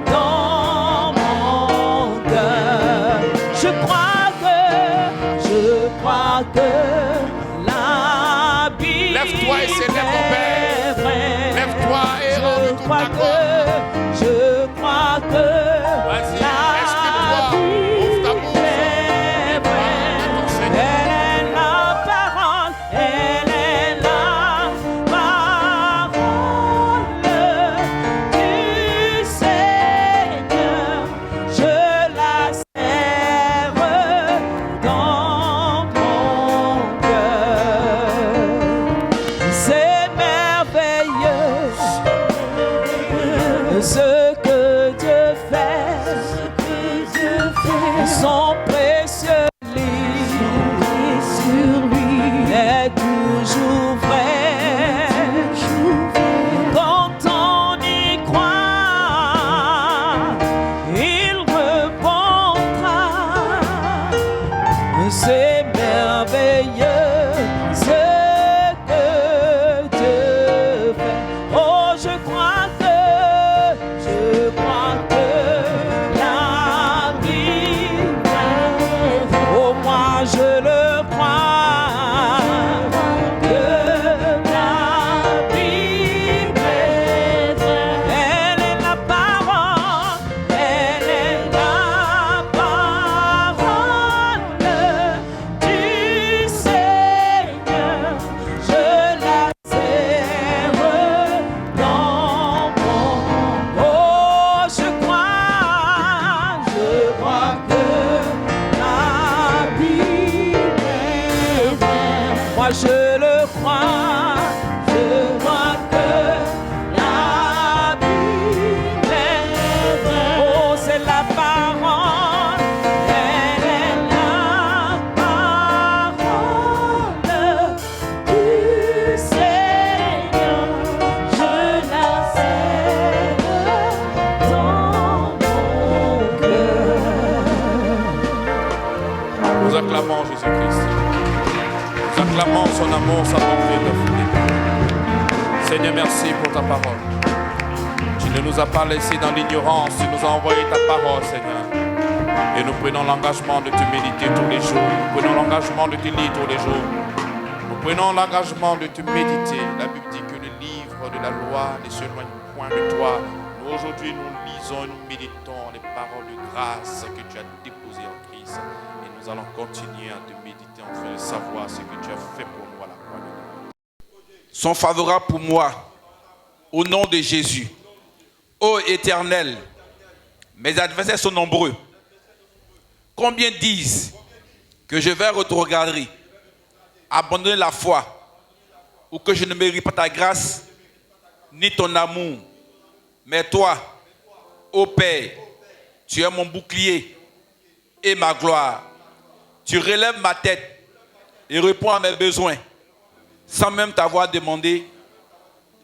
dans mon cœur. Je crois que la Bible Lève-toi et célèbre ton Père. est vraie. Lève-toi et rends-lui toute ta gloire. Je crois que Vas-y, la exprime-toi. Ouvre ta bouche. Bible est vraie. Elle est la parole, elle est la parole du Seigneur. Je la serre dans mon cœur. C'est merveilleux ce que Dieu fait, son précieux livre sur lui est toujours vrai. Quand on y croit, il répondra. Seigneur, merci pour ta parole. Tu ne nous as pas laissés dans l'ignorance, tu nous as envoyé ta parole, Seigneur. Et nous prenons l'engagement de te méditer tous les jours. Nous prenons l'engagement de te lire tous les jours. Nous prenons l'engagement de te méditer. La Bible dit que le livre de la loi ne s'éloigne point de toi. Nous, aujourd'hui, nous lisons et nous méditons les paroles de grâce que tu as déposées en Christ. Et nous allons continuer à te méditer afin de savoir ce que tu as fait pour nous à la croix de Christ. Sont favorables pour moi, au nom de Jésus. Ô Éternel, mes adversaires sont nombreux. Combien disent que je vais retrograder, abandonner la foi, ou que je ne mérite pas ta grâce, ni ton amour. Mais toi, ô Père, tu es mon bouclier et ma gloire. Tu relèves ma tête et réponds à mes besoins, sans même t'avoir demandé,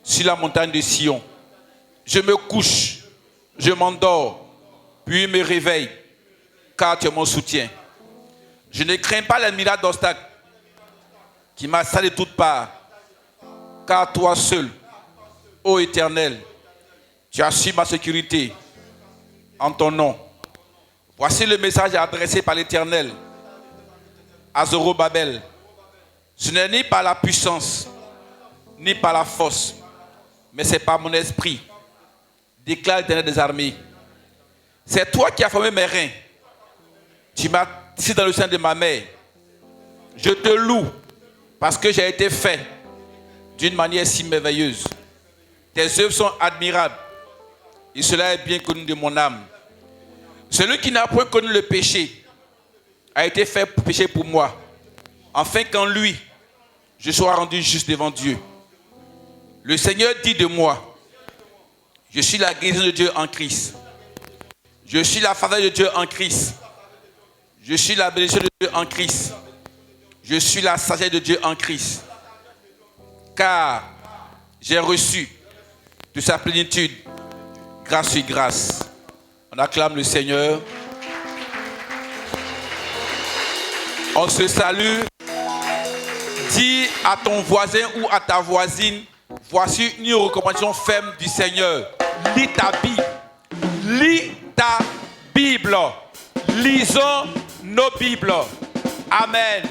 sur la montagne de Sion. Je me couche, je m'endors, puis me réveille, car tu es mon soutien. Je ne crains pas les miracles d'obstacles qui m'assaillent de toutes parts, car toi seul, ô Éternel, tu assures ma sécurité en ton nom. Voici le message adressé par l'Éternel à Zorobabel. Ce n'est ni par la puissance, ni par la force, mais c'est par mon esprit, déclare l'Éternel des armées. C'est toi qui as formé mes reins. Tu m'as tissé dans le sein de ma mère. Je te loue parce que j'ai été fait d'une manière si merveilleuse. Tes œuvres sont admirables et cela est bien connu de mon âme. Celui qui n'a point connu le péché a été fait péché pour moi, afin qu'en lui, je sois rendu juste devant Dieu. Le Seigneur dit de moi, je suis la guérison de Dieu en Christ. Je suis la faveur de Dieu en Christ. Je suis la bénédiction de Dieu en Christ. Je suis la sagesse de Dieu en Christ. Car j'ai reçu de sa plénitude grâce sur grâce. On acclame le Seigneur. On se salue. Dis à ton voisin ou à ta voisine, voici une recommandation ferme du Seigneur. Lis ta Bible. Lis ta Bible. Lisons nos Bibles. Amen.